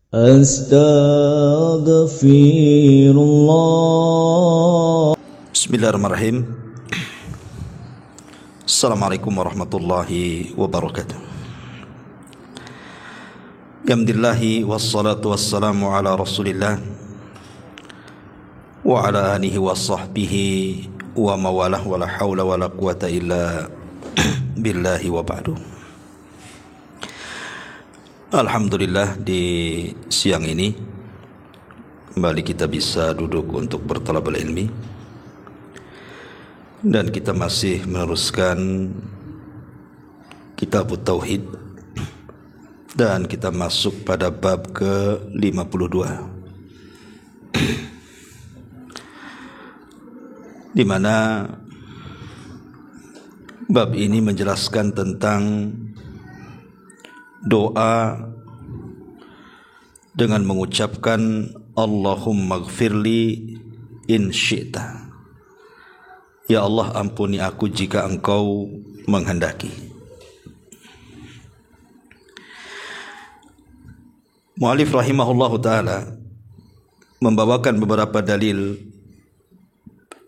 Astaghfirullah. Bismillahirrahmanirrahim. Assalamualaikum warahmatullahi wabarakatuh. Alhamdulillahi wassalatu wassalamu ala rasulillah wa ala alihi wa sahbihi wa mawalah wa la hawla wa la quwata illa billahi wa ba'du. Alhamdulillah, di siang ini kembali kita bisa duduk untuk bertalabul ilmi, dan kita masih meneruskan kitab Tauhid, dan kita masuk pada bab ke-52, di mana bab ini menjelaskan tentang doa dengan mengucapkan Allahumma gfirli in syi'ta. Ya Allah, ampuni aku jika Engkau menghendaki. Mu'allif rahimahullahu ta'ala membawakan beberapa dalil.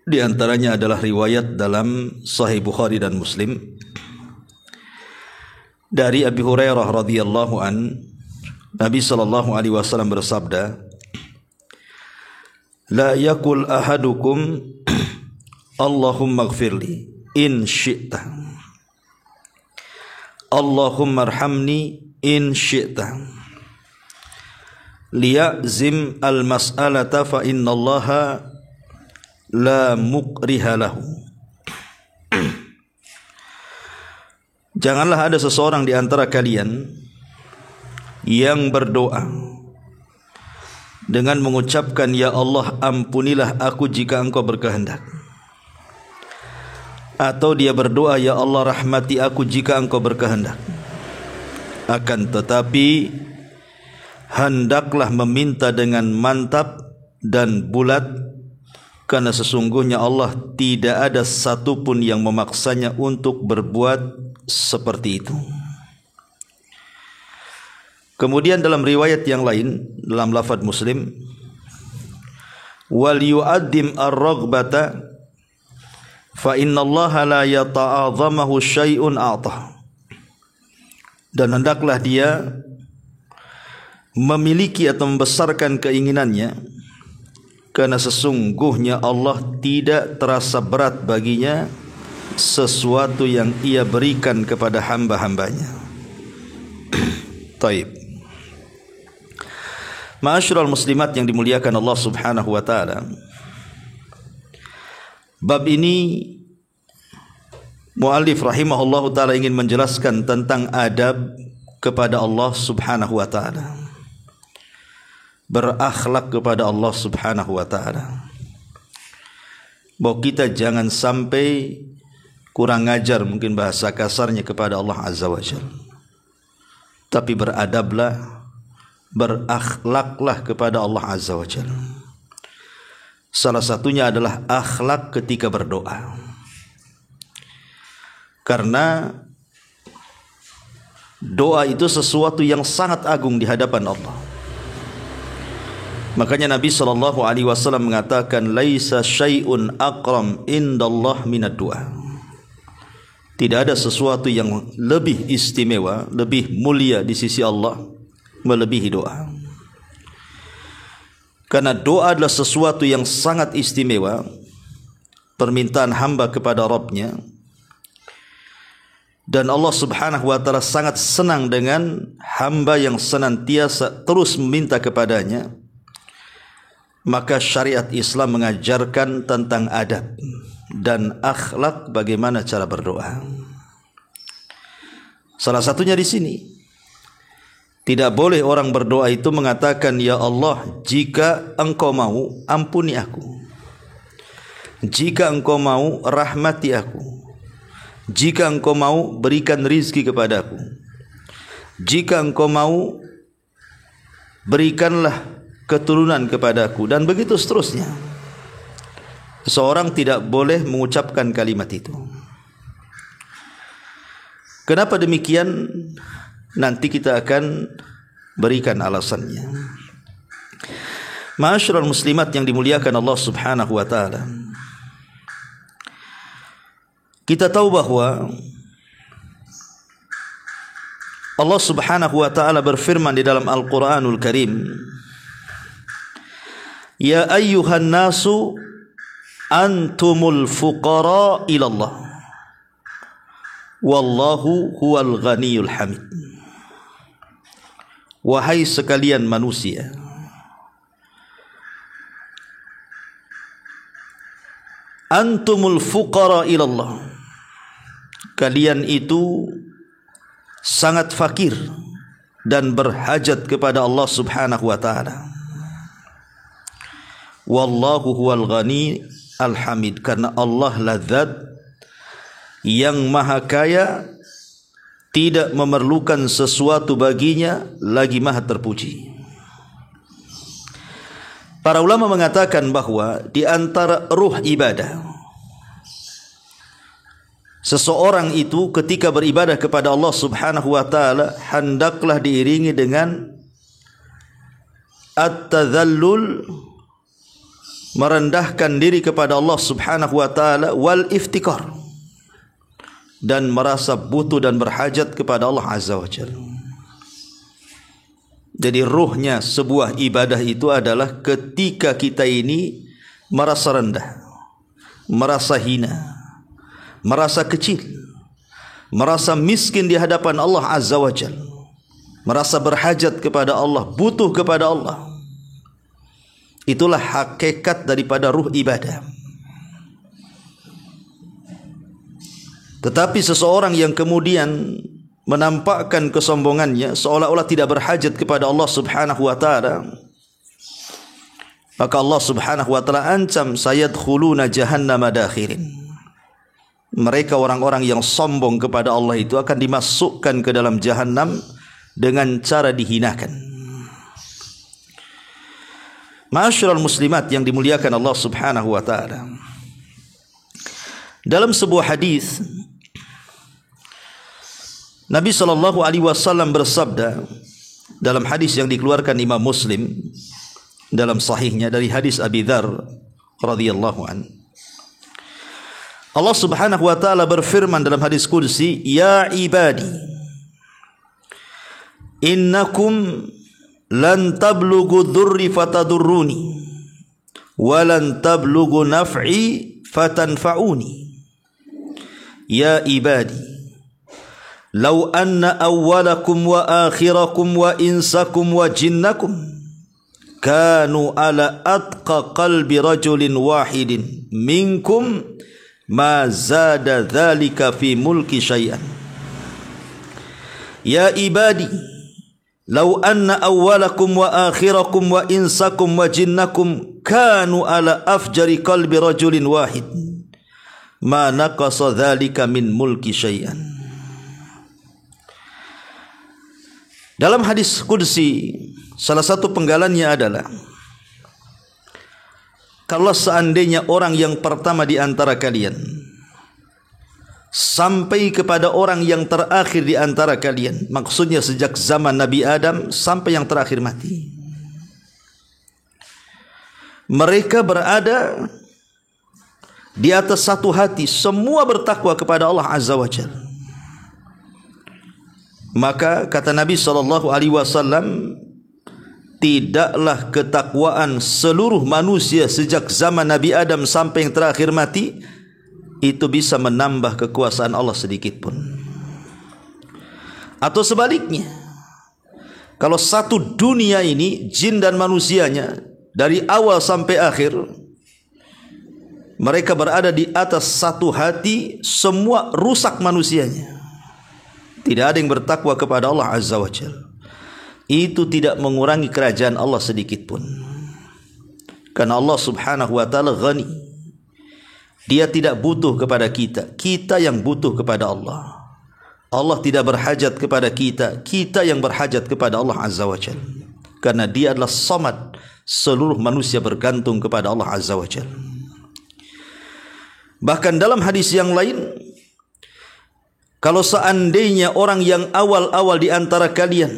Di antaranya adalah riwayat dalam Sahih Bukhari dan Muslim dari Abi Hurairah radhiyallahu an, Nabi sallallahu alaihi wasallam bersabda, la yakul ahadukum Allahumma gfirli in syi'ta, Allahumma arhamni in syi'ta, liya'zim al-mas'alata fa innallaha la mukriha lahu. Janganlah ada seseorang di antara kalian yang berdoa dengan mengucapkan, ya Allah, ampunilah aku jika Engkau berkehendak, atau dia berdoa, ya Allah, rahmati aku jika Engkau berkehendak. Akan tetapi hendaklah meminta dengan mantap dan bulat, karena sesungguhnya Allah tidak ada satupun yang memaksanya untuk berbuat seperti itu. Kemudian dalam riwayat yang lain, dalam lafaz Muslim, wal yu'addim ar-raghbata fa innallaha la yata'azamahu syai'un a'tah. Dan hendaklah dia memiliki atau membesarkan keinginannya, karena sesungguhnya Allah tidak terasa berat baginya sesuatu yang ia berikan kepada hamba-hambanya. Taib. Ma'asyiral muslimat yang dimuliakan Allah subhanahu wa ta'ala, bab ini mu'allif rahimahullahu ta'ala ingin menjelaskan tentang adab kepada Allah subhanahu wa ta'ala, berakhlak kepada Allah subhanahu wa ta'ala, bahwa kita jangan sampai kurang ngajar, mungkin bahasa kasarnya, kepada Allah azza wa jalla, tapi beradablah, berakhlaklah kepada Allah azza wa jalla. Salah satunya adalah akhlak ketika berdoa, karena doa itu sesuatu yang sangat agung di hadapan Allah. Makanya Nabi sallallahu alaihi wasallam mengatakan, laisa syai'un aqram indallah minad du'a. Tidak ada sesuatu yang lebih istimewa, lebih mulia di sisi Allah melebihi doa. Karena doa adalah sesuatu yang sangat istimewa, permintaan hamba kepada Rabbnya, dan Allah subhanahu wa ta'ala sangat senang dengan hamba yang senantiasa terus meminta kepadanya. Maka syariat Islam mengajarkan tentang adab dan akhlak bagaimana cara berdoa. Salah satunya di sini, tidak boleh orang berdoa itu mengatakan, ya Allah, jika Engkau mau ampuni aku, jika Engkau mau rahmati aku, jika Engkau mau berikan rizki kepadaku, jika Engkau mau berikanlah keturunan kepadaku, dan begitu seterusnya. Seseorang tidak boleh mengucapkan kalimat itu. Kenapa demikian? Nanti kita akan berikan alasannya. Ma'asyiral muslimat yang dimuliakan Allah Subhanahu wa taala. Kita tahu bahwa Allah Subhanahu wa taala berfirman di dalam Al-Qur'anul Karim, "Ya ayyuhan nasu antumul fuqara ilallah wallahu huwal ghaniyul hamid." Wahai sekalian manusia, antumul fuqara ilallah, kalian itu sangat fakir dan berhajat kepada Allah Subhanahu wa taala. Wallahu huwal ghani al-hamid, karena Allah lah zat yang maha kaya, tidak memerlukan sesuatu baginya, lagi maha terpuji. Para ulama mengatakan bahwa di antara ruh ibadah seseorang itu ketika beribadah kepada Allah Subhanahu wa taala, hendaklah diiringi dengan at-tadhallul, merendahkan diri kepada Allah Subhanahu wa taala, wal iftikar, dan merasa butuh dan berhajat kepada Allah Azza wa Jalla. Jadi ruhnya sebuah ibadah itu adalah ketika kita ini merasa rendah, merasa hina, merasa kecil, merasa miskin di hadapan Allah Azza wa Jalla, merasa berhajat kepada Allah, butuh kepada Allah. Itulah hakikat daripada ruh ibadah. Tetapi seseorang yang kemudian menampakkan kesombongannya, seolah-olah tidak berhajat kepada Allah Subhanahu wa taala, maka Allah Subhanahu wa taala ancam, sayadkhuluna jahannama dakhirin. Mereka orang-orang yang sombong kepada Allah itu akan dimasukkan ke dalam jahannam dengan cara dihinakan. Ma'asyiral muslimat yang dimuliakan Allah Subhanahu wa taala, dalam sebuah hadis Nabi SAW bersabda dalam hadis yang dikeluarkan Imam Muslim dalam sahihnya dari hadis Abi Dzar radhiyallahu an. Allah Subhanahu wa taala berfirman dalam hadis qudsi, "Ya ibadi, innakum lan tablughu dhurri fatadurruni wa lan tablughu naf'i fatanfa'uni. Ya ibadi, law anna awwalakum wa akhirakum wa insakum wa jinnakum kanu ala atqa qalbi rajulin wahidin minkum ma zada dhalika fi mulki syai'an. Ya ibadi, law anna awwalakum wa akhirakum wa insakum wa jinnakum kanu ala afjari qalbi rajulin wahid ma naqasa dhalika min mulki syai'an." Dalam hadis qudsi, salah satu penggalannya adalah, kalau seandainya orang yang pertama di antara kalian sampai kepada orang yang terakhir di antara kalian, maksudnya sejak zaman Nabi Adam sampai yang terakhir mati, mereka berada di atas satu hati, semua bertakwa kepada Allah Azza wa Jalla, maka kata Nabi SAW, tidaklah ketakwaan seluruh manusia sejak zaman Nabi Adam sampai yang terakhir mati itu bisa menambah kekuasaan Allah sedikit pun. Atau sebaliknya, kalau satu dunia ini, jin dan manusianya, dari awal sampai akhir mereka berada di atas satu hati, semua rusak manusianya, tidak ada yang bertakwa kepada Allah Azza wa Jalla, itu tidak mengurangi kerajaan Allah sedikit pun. Karena Allah Subhanahu wa taala ghani, Dia tidak butuh kepada kita, kita yang butuh kepada Allah. Allah tidak berhajat kepada kita, kita yang berhajat kepada Allah Azza wa Jalla. Karena Dia adalah Samad, seluruh manusia bergantung kepada Allah Azza wa Jalla. Bahkan dalam hadis yang lain, kalau seandainya orang yang awal-awal di antara kalian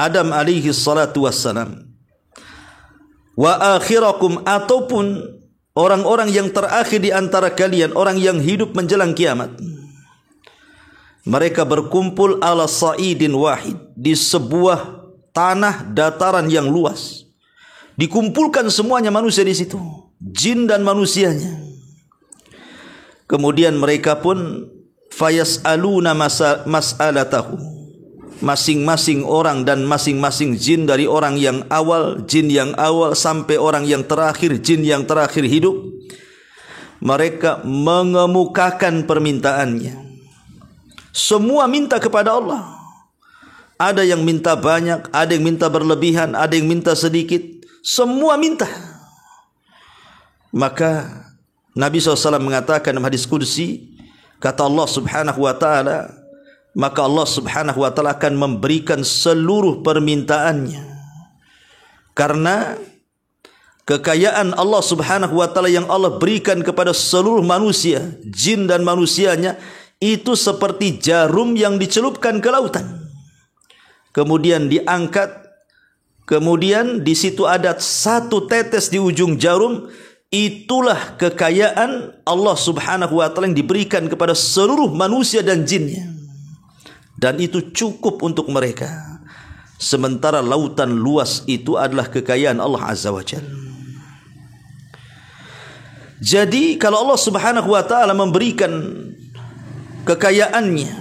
Adam alaihi salatu wassalam, wa akhirakum, ataupun orang-orang yang terakhir di antara kalian, orang yang hidup menjelang kiamat. Mereka berkumpul ala sa'idin wahid, di sebuah tanah dataran yang luas. Dikumpulkan semuanya manusia di situ, jin dan manusianya. Kemudian mereka pun fayas'aluna mas'alatahu. Masing-masing orang dan masing-masing jin, dari orang yang awal, jin yang awal, sampai orang yang terakhir, jin yang terakhir hidup, mereka mengemukakan permintaannya. Semua minta kepada Allah. Ada yang minta banyak, ada yang minta berlebihan, ada yang minta sedikit. Semua minta. Maka Nabi SAW mengatakan dalam hadis qudsi, kata Allah subhanahu wa ta'ala, maka Allah subhanahu wa ta'ala akan memberikan seluruh permintaannya. Karena kekayaan Allah subhanahu wa ta'ala yang Allah berikan kepada seluruh manusia, jin dan manusianya, itu seperti jarum yang dicelupkan ke lautan. Kemudian diangkat, kemudian di situ ada satu tetes di ujung jarum. Itulah kekayaan Allah subhanahu wa ta'ala yang diberikan kepada seluruh manusia dan jinnya. Dan itu cukup untuk mereka. Sementara lautan luas itu adalah kekayaan Allah azza wa jalla. Jadi kalau Allah subhanahu wa ta'ala memberikan kekayaannya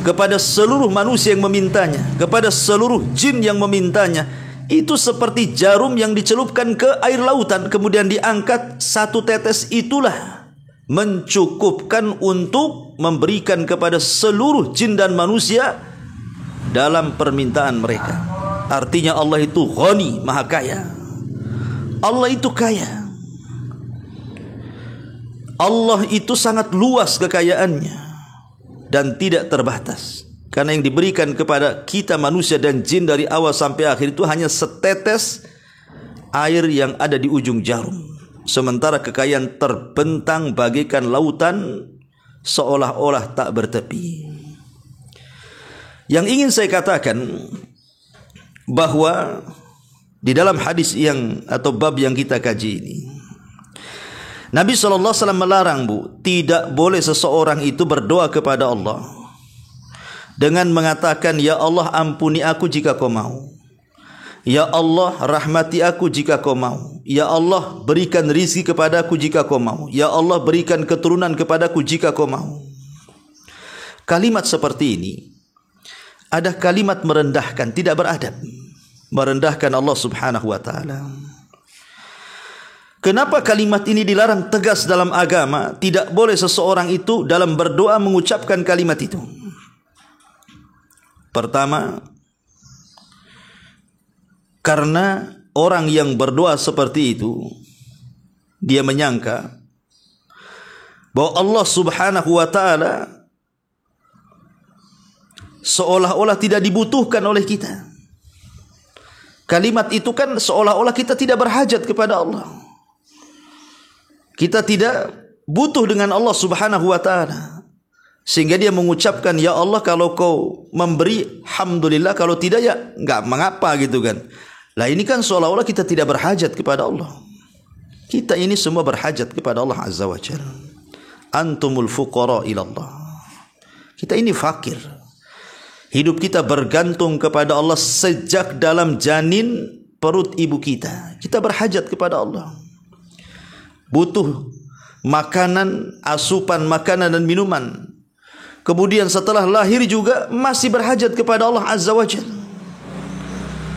kepada seluruh manusia yang memintanya, kepada seluruh jin yang memintanya, itu seperti jarum yang dicelupkan ke air lautan, kemudian diangkat satu tetes, itulah mencukupkan untuk memberikan kepada seluruh jin dan manusia dalam permintaan mereka. Artinya Allah itu ghani, maha kaya. Allah itu kaya. Allah itu sangat luas kekayaannya dan tidak terbatas. Karena yang diberikan kepada kita manusia dan jin dari awal sampai akhir itu hanya setetes air yang ada di ujung jarum. Sementara kekayaan terbentang bagaikan lautan, seolah-olah tak bertepi. Yang ingin saya katakan bahwa di dalam hadis yang atau bab yang kita kaji ini, Nabi SAW melarang, tidak boleh seseorang itu berdoa kepada Allah dengan mengatakan, ya Allah ampuni aku jika kau mau. Ya Allah rahmati aku jika kau mau. Ya Allah berikan rizki kepadaku jika kau mau. Ya Allah berikan keturunan kepadaku jika kau mau. Kalimat seperti ini ada kalimat merendahkan, tidak beradab, merendahkan Allah subhanahu wa ta'ala. Kenapa kalimat ini dilarang tegas dalam agama? Tidak boleh seseorang itu dalam berdoa mengucapkan kalimat itu. Pertama, karena orang yang berdoa seperti itu, dia menyangka bahwa Allah subhanahu wa ta'ala seolah-olah tidak dibutuhkan oleh kita. Kalimat itu kan seolah-olah kita tidak berhajat kepada Allah. Kita tidak butuh dengan Allah subhanahu wa ta'ala. Sehingga dia mengucapkan, ya Allah kalau kau memberi, alhamdulillah, kalau tidak ya enggak mengapa gitu kan. Lah ini kan seolah-olah kita tidak berhajat kepada Allah. Kita ini semua berhajat kepada Allah azza wa jalla. Antumul fuqara ilallah. Kita ini fakir. Hidup kita bergantung kepada Allah sejak dalam janin perut ibu kita. Kita berhajat kepada Allah. Butuh makanan, asupan makanan dan minuman. Kemudian setelah lahir juga masih berhajat kepada Allah azza wa jalla.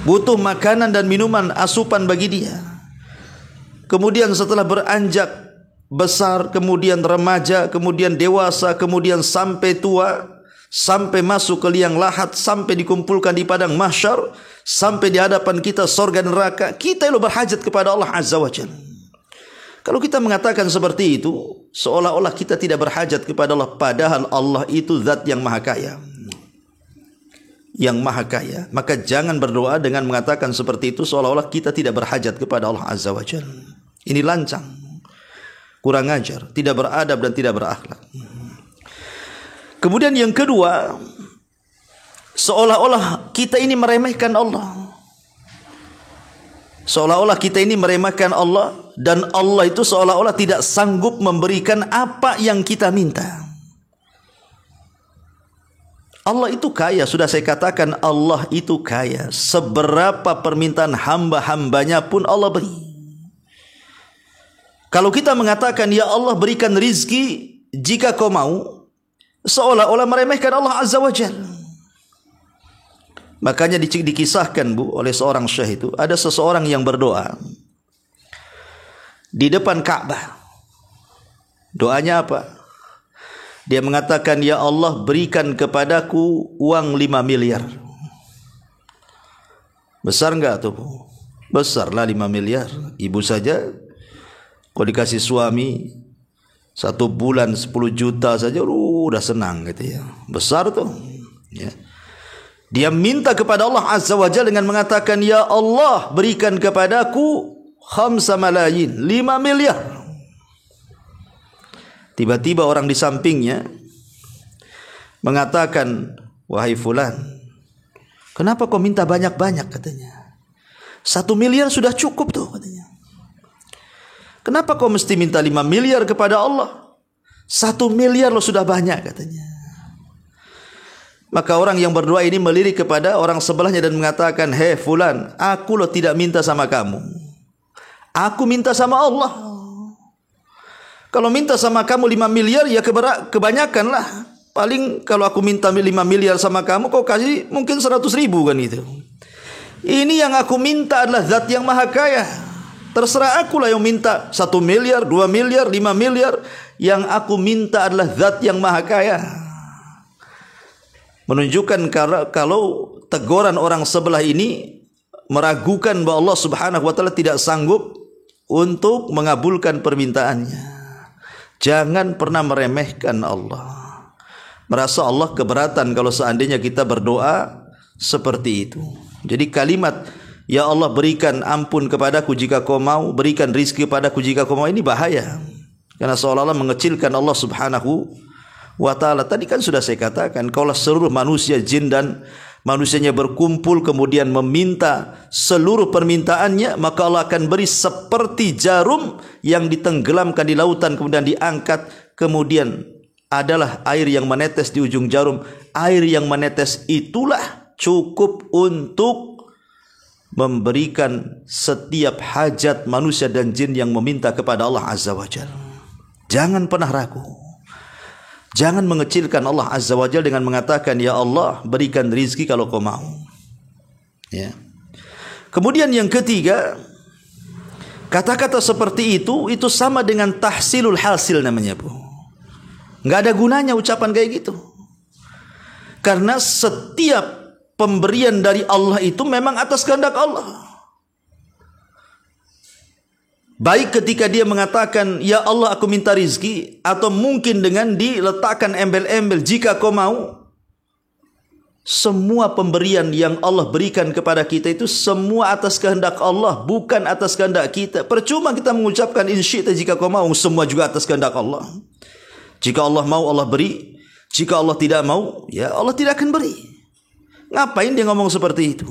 Butuh makanan dan minuman, asupan bagi dia. Kemudian setelah beranjak besar, kemudian remaja, kemudian dewasa, kemudian sampai tua, sampai masuk ke liang lahat, sampai dikumpulkan di padang mahsyar, sampai di hadapan kita surga dan neraka, kita itu berhajat kepada Allah azza wa jalla. Kalau kita mengatakan seperti itu, seolah-olah kita tidak berhajat kepada Allah, padahal Allah itu zat yang maha kaya. Yang maha kaya. Maka jangan berdoa dengan mengatakan seperti itu, seolah-olah kita tidak berhajat kepada Allah azza wa jalla. Ini lancang, kurang ajar, tidak beradab dan tidak berakhlak. Kemudian yang kedua, Seolah-olah kita ini meremehkan Allah. Seolah-olah kita ini meremehkan Allah, dan Allah itu seolah-olah tidak sanggup memberikan apa yang kita minta. Allah itu kaya, sudah saya katakan Allah itu kaya. Seberapa permintaan hamba-hambanya pun Allah beri. Kalau kita mengatakan, ya Allah berikan rizki jika kau mau, seolah-olah meremehkan Allah Azza wa Jalla. Makanya dikisahkan oleh seorang syekh itu, ada seseorang yang berdoa di depan Ka'bah. Doanya apa? Dia mengatakan, ya Allah berikan kepadaku uang 5 miliar. Besar enggak tuh? Besar lah 5 miliar. Ibu saja kalau dikasih suami 1 bulan 10 juta saja udah senang gitu ya. Besar tuh ya. Dia minta kepada Allah Azza wa Jalla dengan mengatakan, ya Allah berikan kepadaku 5 malayin, 5 miliar. Tiba-tiba orang di sampingnya mengatakan, wahai fulan, kenapa kau minta banyak-banyak katanya? 1 miliar sudah cukup tuh katanya. Kenapa kau mesti minta 5 miliar kepada Allah? 1 miliar lo sudah banyak katanya. Maka orang yang berdoa ini melirik kepada orang sebelahnya dan mengatakan, hei fulan, aku lo tidak minta sama kamu, aku minta sama Allah. Kalau minta sama kamu 5 miliar ya kebanyakan lah. Paling kalau aku minta 5 miliar sama kamu, kau kasih mungkin 100 ribu kan itu. Ini yang aku minta adalah zat yang maha kaya. Terserah aku lah yang minta 1 miliar, 2 miliar, 5 miliar. Yang aku minta adalah zat yang maha kaya. Menunjukkan kalau teguran orang sebelah ini meragukan bahwa Allah Subhanahu wa taala tidak sanggup untuk mengabulkan permintaannya. Jangan pernah meremehkan Allah. Merasa Allah keberatan kalau seandainya kita berdoa seperti itu. Jadi kalimat, ya Allah berikan ampun kepadaku jika kau mau, berikan rizki kepadaku jika kau mau, ini bahaya. Karena seolah-olah mengecilkan Allah Subhanahu wa ta'ala. Tadi kan sudah saya katakan, kalau seluruh manusia, jin dan manusianya berkumpul kemudian meminta seluruh permintaannya, maka Allah akan beri seperti jarum yang ditenggelamkan di lautan kemudian diangkat, kemudian adalah air yang menetes di ujung jarum. Air yang menetes itulah cukup untuk memberikan setiap hajat manusia dan jin yang meminta kepada Allah Azza wa Jalla. Jangan pernah ragu. Jangan mengecilkan Allah Azza wa Jalla dengan mengatakan, ya Allah berikan rizki kalau kau mau. Ya. Kemudian yang ketiga, kata-kata seperti itu sama dengan tahsilul hasil namanya, Bu. Enggak ada gunanya ucapan kayak gitu. Karena setiap pemberian dari Allah itu memang atas kehendak Allah. Baik ketika dia mengatakan, ya Allah aku minta rizki, atau mungkin dengan diletakkan embel-embel, jika kau mau. Semua pemberian yang Allah berikan kepada kita itu semua atas kehendak Allah, bukan atas kehendak kita. Percuma kita mengucapkan insyita jika kau mau, semua juga atas kehendak Allah. Jika Allah mau Allah beri, jika Allah tidak mau, ya Allah tidak akan beri. Ngapain dia ngomong seperti itu?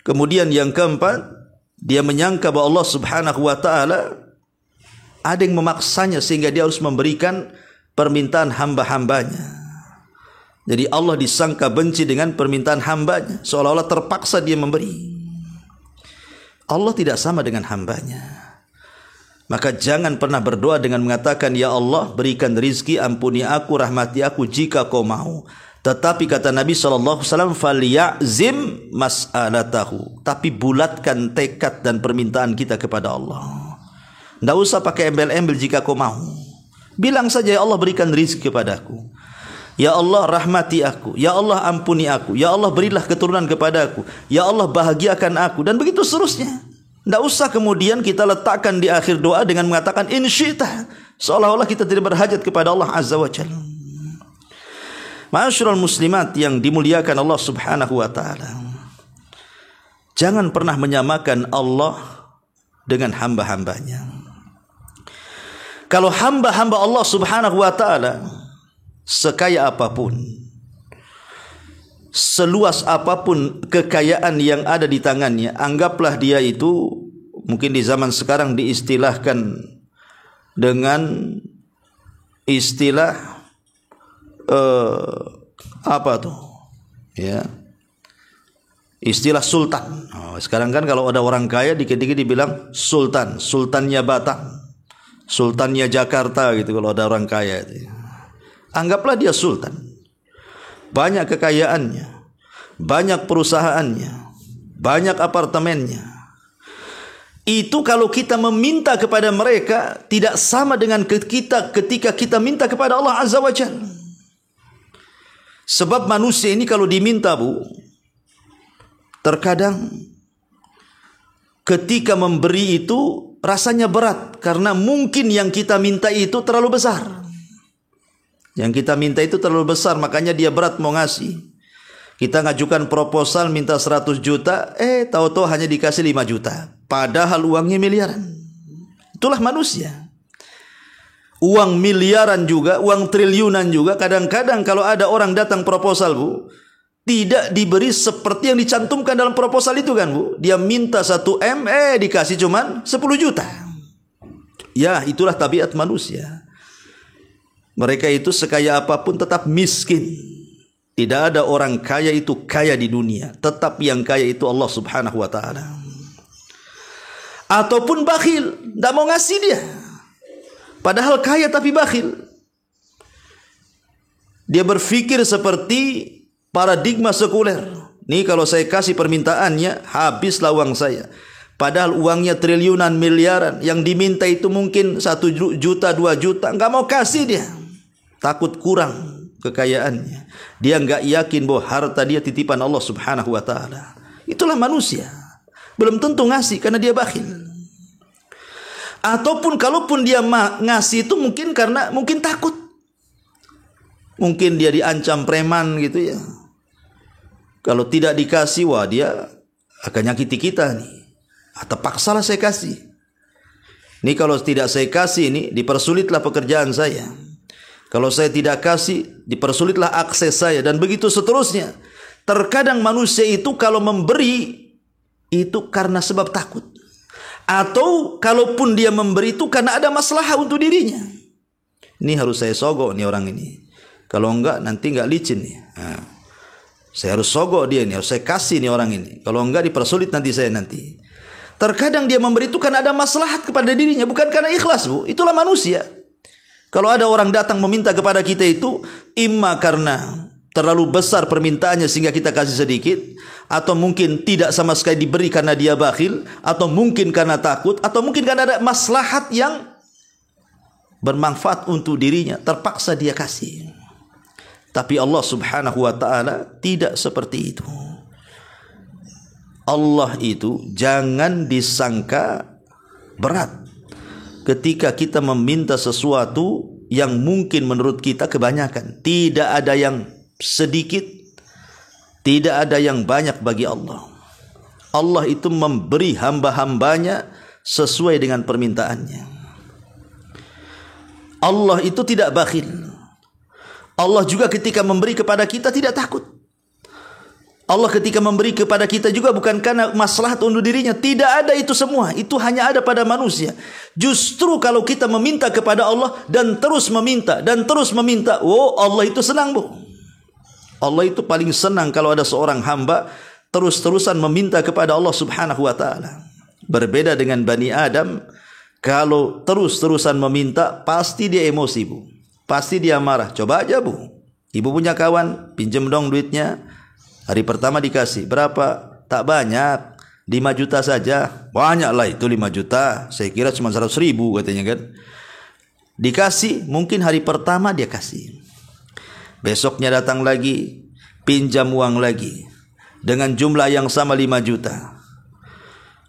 Kemudian yang keempat, dia menyangka bahwa Allah Subhanahu wa ta'ala ada yang memaksanya sehingga dia harus memberikan permintaan hamba-hambanya. Jadi Allah disangka benci dengan permintaan hambanya, seolah-olah terpaksa dia memberi. Allah tidak sama dengan hambanya. Maka jangan pernah berdoa dengan mengatakan, ya Allah berikan rizki, ampuni aku, rahmati aku jika kau mau. Tetapi kata Nabi SAW, falyazim mas'alatahu. Tapi bulatkan tekad dan permintaan kita kepada Allah. Tidak usah pakai embel-embel jika kau mau. Bilang saja, ya Allah berikan rizki kepadaku. Ya Allah rahmati aku. Ya Allah ampuni aku. Ya Allah berilah keturunan kepadaku. Ya Allah bahagiakan aku. Dan begitu seterusnya. Tidak usah kemudian kita letakkan di akhir doa dengan mengatakan insyita. Seolah-olah kita tidak berhajat kepada Allah Azza wa Jalla. Ma'asyiral muslimat yang dimuliakan Allah Subhanahu wa ta'ala, jangan pernah menyamakan Allah dengan hamba-hambanya. Kalau hamba-hamba Allah Subhanahu wa ta'ala sekaya apapun, seluas apapun kekayaan yang ada di tangannya, anggaplah dia itu mungkin di zaman sekarang diistilahkan dengan istilah apa tuh? Ya. Istilah sultan. Sekarang kan kalau ada orang kaya dikit-dikit dibilang sultan, sultannya Batam, sultannya Jakarta gitu kalau ada orang kaya itu. Anggaplah dia sultan. Banyak kekayaannya, banyak perusahaannya, banyak apartemennya. Itu kalau kita meminta kepada mereka tidak sama dengan kita ketika kita minta kepada Allah Azza wa Jalla. Sebab manusia ini kalau diminta, Bu, terkadang ketika memberi itu rasanya berat karena mungkin yang kita minta itu terlalu besar. Yang kita minta itu terlalu besar, makanya dia berat mau ngasih. Kita ngajukan proposal minta 100 juta, tahu-tahu hanya dikasih 5 juta. Padahal uangnya miliaran. Itulah manusia. Uang miliaran juga, uang triliunan juga. Kadang-kadang kalau ada orang datang proposal, Bu, tidak diberi seperti yang dicantumkan dalam proposal itu kan, Bu. Dia minta 1 M, dikasih cuman 10 juta. Ya, itulah tabiat manusia. Mereka itu sekaya apapun tetap miskin. Tidak ada orang kaya itu kaya di dunia. Tetap yang kaya itu Allah Subhanahu wa ta'ala. Ataupun bakhil, tidak mau ngasih dia. Padahal kaya tapi bakhil. Dia berpikir seperti paradigma sekuler. Nih kalau saya kasih permintaannya, habislah uang saya. Padahal uangnya triliunan, miliaran. Yang diminta itu mungkin 1 juta, 2 juta. Nggak mau kasih dia. Takut kurang kekayaannya. Dia nggak yakin bahwa harta dia titipan Allah Subhanahu wa ta'ala. Itulah manusia. Belum tentu ngasih karena dia bakhil. Ataupun kalaupun dia ngasih itu mungkin karena mungkin takut. Mungkin dia diancam preman gitu ya. Kalau tidak dikasih, wah dia akan nyakiti kita nih. Atau paksalah saya kasih. Ini kalau tidak saya kasih ini dipersulitlah pekerjaan saya. Kalau saya tidak kasih, dipersulitlah akses saya, dan begitu seterusnya. Terkadang manusia itu kalau memberi, itu karena sebab takut. Atau kalaupun dia memberi itu karena ada masalah untuk dirinya. Ini harus saya sogok nih orang ini. Kalau enggak nanti enggak licin nih. Nah, saya harus sogok dia nih, harus saya kasih nih orang ini. Kalau enggak dipersulit nanti saya nanti. Terkadang dia memberi itu karena ada maslahat kepada dirinya, bukan karena ikhlas, Bu. Itulah manusia. Kalau ada orang datang meminta kepada kita itu, imma karena terlalu besar permintaannya sehingga kita kasih sedikit, atau mungkin tidak sama sekali diberi karena dia bakhil, atau mungkin karena takut, atau mungkin karena ada maslahat yang bermanfaat untuk dirinya, terpaksa dia kasih. Tapi Allah Subhanahu wa ta'ala tidak seperti itu. Allah itu jangan disangka berat ketika kita meminta sesuatu yang mungkin menurut kita kebanyakan. Tidak ada yang sedikit, tidak ada yang banyak bagi Allah. Allah itu memberi hamba-hambanya sesuai dengan permintaannya. Allah itu tidak bakhil. Allah juga ketika memberi kepada kita tidak takut. Allah ketika memberi kepada kita juga bukan karena maslahat untuk dirinya. Tidak ada itu semua. Itu hanya ada pada manusia. Justru kalau kita meminta kepada Allah dan terus meminta dan terus meminta, oh Allah itu senang, Bu. Allah itu paling senang kalau ada seorang hamba terus-terusan meminta kepada Allah Subhanahu wa ta'ala. Berbeda dengan Bani Adam, kalau terus-terusan meminta pasti dia emosi, Bu. Pasti dia marah. Coba aja, Bu. Ibu punya kawan, pinjam dong duitnya. Hari pertama dikasih, berapa? Tak banyak, 5 juta saja. Banyak lah itu 5 juta. Saya kira cuma 100 ribu katanya kan. Dikasih, mungkin hari pertama dia kasih. Besoknya datang lagi, pinjam uang lagi. Dengan jumlah yang sama 5 juta.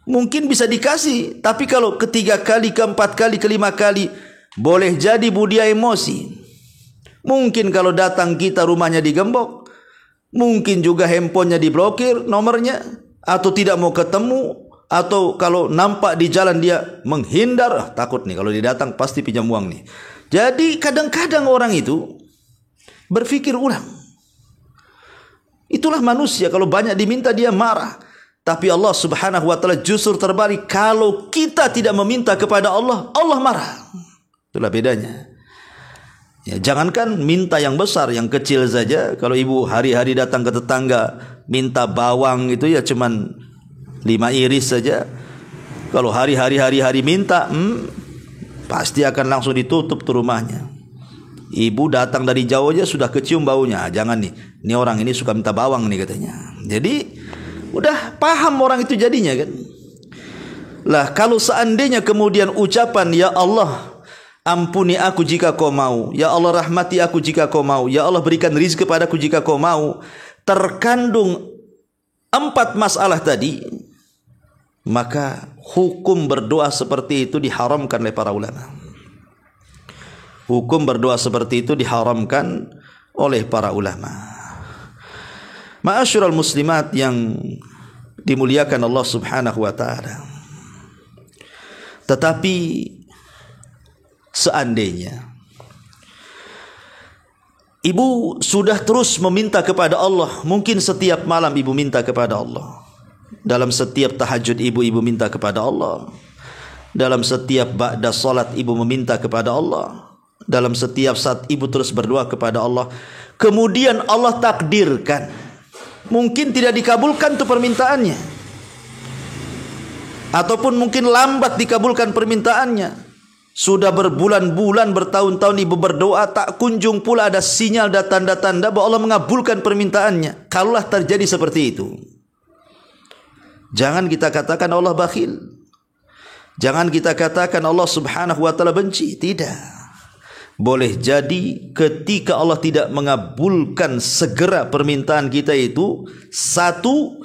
Mungkin bisa dikasih, tapi kalau ketiga kali, keempat kali, kelima kali, boleh jadi dia emosi. Mungkin kalau datang kita rumahnya digembok. Mungkin juga handphonenya diblokir nomornya, atau tidak mau ketemu, atau kalau nampak di jalan dia menghindar, takut nih kalau dia datang pasti pinjam uang nih. Jadi kadang-kadang orang itu berpikir ulang. Itulah manusia, kalau banyak diminta dia marah. Tapi Allah Subhanahu wa taala justru terbalik, kalau kita tidak meminta kepada Allah, Allah marah. Itulah bedanya. Ya, jangankan minta yang besar, yang kecil saja. Kalau ibu hari-hari datang ke tetangga minta bawang itu ya cuman 5 iris saja. Kalau hari-hari minta, pasti akan langsung ditutup tuh rumahnya. Ibu datang dari jauh aja sudah kecium baunya. Jangan nih, ini orang ini suka minta bawang nih katanya. Jadi udah paham orang itu jadinya kan. Lah kalau seandainya kemudian ucapan ya Allah ampuni aku jika kau mau, ya Allah rahmati aku jika kau mau, ya Allah berikan rizki kepadaku jika kau mau, terkandung 4 masalah tadi, maka hukum berdoa seperti itu diharamkan oleh para ulama. Hukum berdoa seperti itu diharamkan oleh para ulama. Ma'asyiral muslimat yang dimuliakan Allah Subhanahu wa taala. Tetapi seandainya ibu sudah terus meminta kepada Allah, mungkin setiap malam ibu minta kepada Allah. Dalam setiap tahajud ibu minta kepada Allah. Dalam setiap ba'da salat ibu meminta kepada Allah. Dalam setiap saat ibu terus berdoa kepada Allah. Kemudian Allah takdirkan, mungkin tidak dikabulkan tuh permintaannya, ataupun mungkin lambat dikabulkan permintaannya. Sudah berbulan-bulan, bertahun-tahun ibu berdoa, tak kunjung pula ada sinyal dan tanda-tanda bahwa Allah mengabulkan permintaannya. Kalaulah terjadi seperti itu, jangan kita katakan Allah bakhil. Jangan kita katakan Allah Subhanahu wa taala benci. Tidak. Boleh jadi ketika Allah tidak mengabulkan segera permintaan kita itu, satu,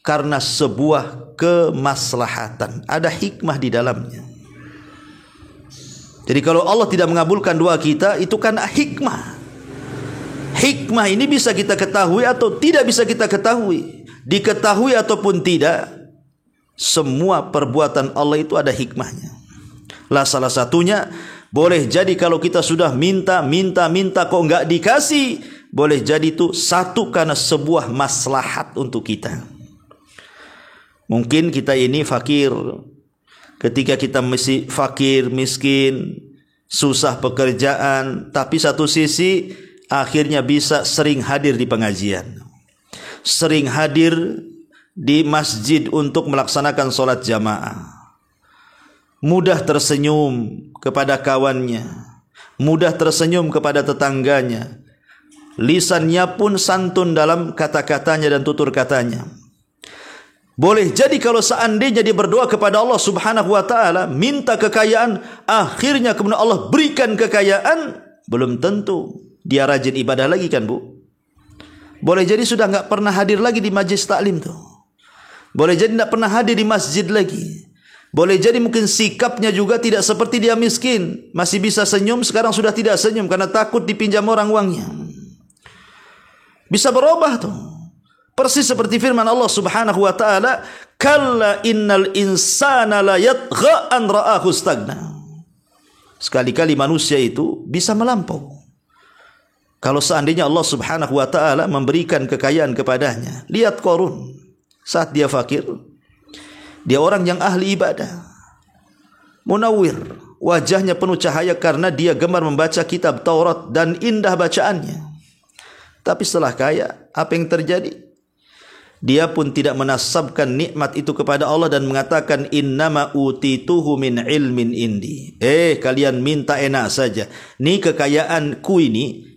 karena sebuah kemaslahatan, ada hikmah di dalamnya. Jadi kalau Allah tidak mengabulkan doa kita, itu kan hikmah. Hikmah ini bisa kita ketahui atau tidak bisa kita ketahui. Diketahui ataupun tidak, semua perbuatan Allah itu ada hikmahnya. Lah salah satunya, boleh jadi kalau kita sudah minta kok enggak dikasih, boleh jadi itu satu karena sebuah maslahat untuk kita. Mungkin kita ini fakir. Ketika kita masih fakir, miskin, susah pekerjaan, tapi satu sisi akhirnya bisa sering hadir di pengajian, sering hadir di masjid untuk melaksanakan sholat jamaah, mudah tersenyum kepada kawannya, mudah tersenyum kepada tetangganya, lisannya pun santun dalam kata-katanya dan tutur katanya. Boleh jadi kalau seandainya dia berdoa kepada Allah Subhanahu wa taala, minta kekayaan, akhirnya kemudian Allah berikan kekayaan, belum tentu dia rajin ibadah lagi kan Bu. Boleh jadi sudah enggak pernah hadir lagi di majlis taklim tuh. Boleh jadi enggak pernah hadir di masjid lagi. Boleh jadi mungkin sikapnya juga tidak seperti dia miskin, masih bisa senyum, sekarang sudah tidak senyum karena takut dipinjam orang uangnya. Bisa berubah tuh. Persis seperti firman Allah Subhanahu wa taala, "Kalla innal insana la yatgha an ra'ahu stagna." Sekali-kali manusia itu bisa melampau. Kalau seandainya Allah Subhanahu wa taala memberikan kekayaan kepadanya. Lihat Qarun, saat dia fakir, dia orang yang ahli ibadah, munawwir, wajahnya penuh cahaya karena dia gemar membaca kitab Taurat dan indah bacaannya. Tapi setelah kaya, apa yang terjadi? Dia pun tidak menasabkan nikmat itu kepada Allah dan mengatakan innama utituhu min ilmin indi. Kalian minta enak saja. Ini kekayaanku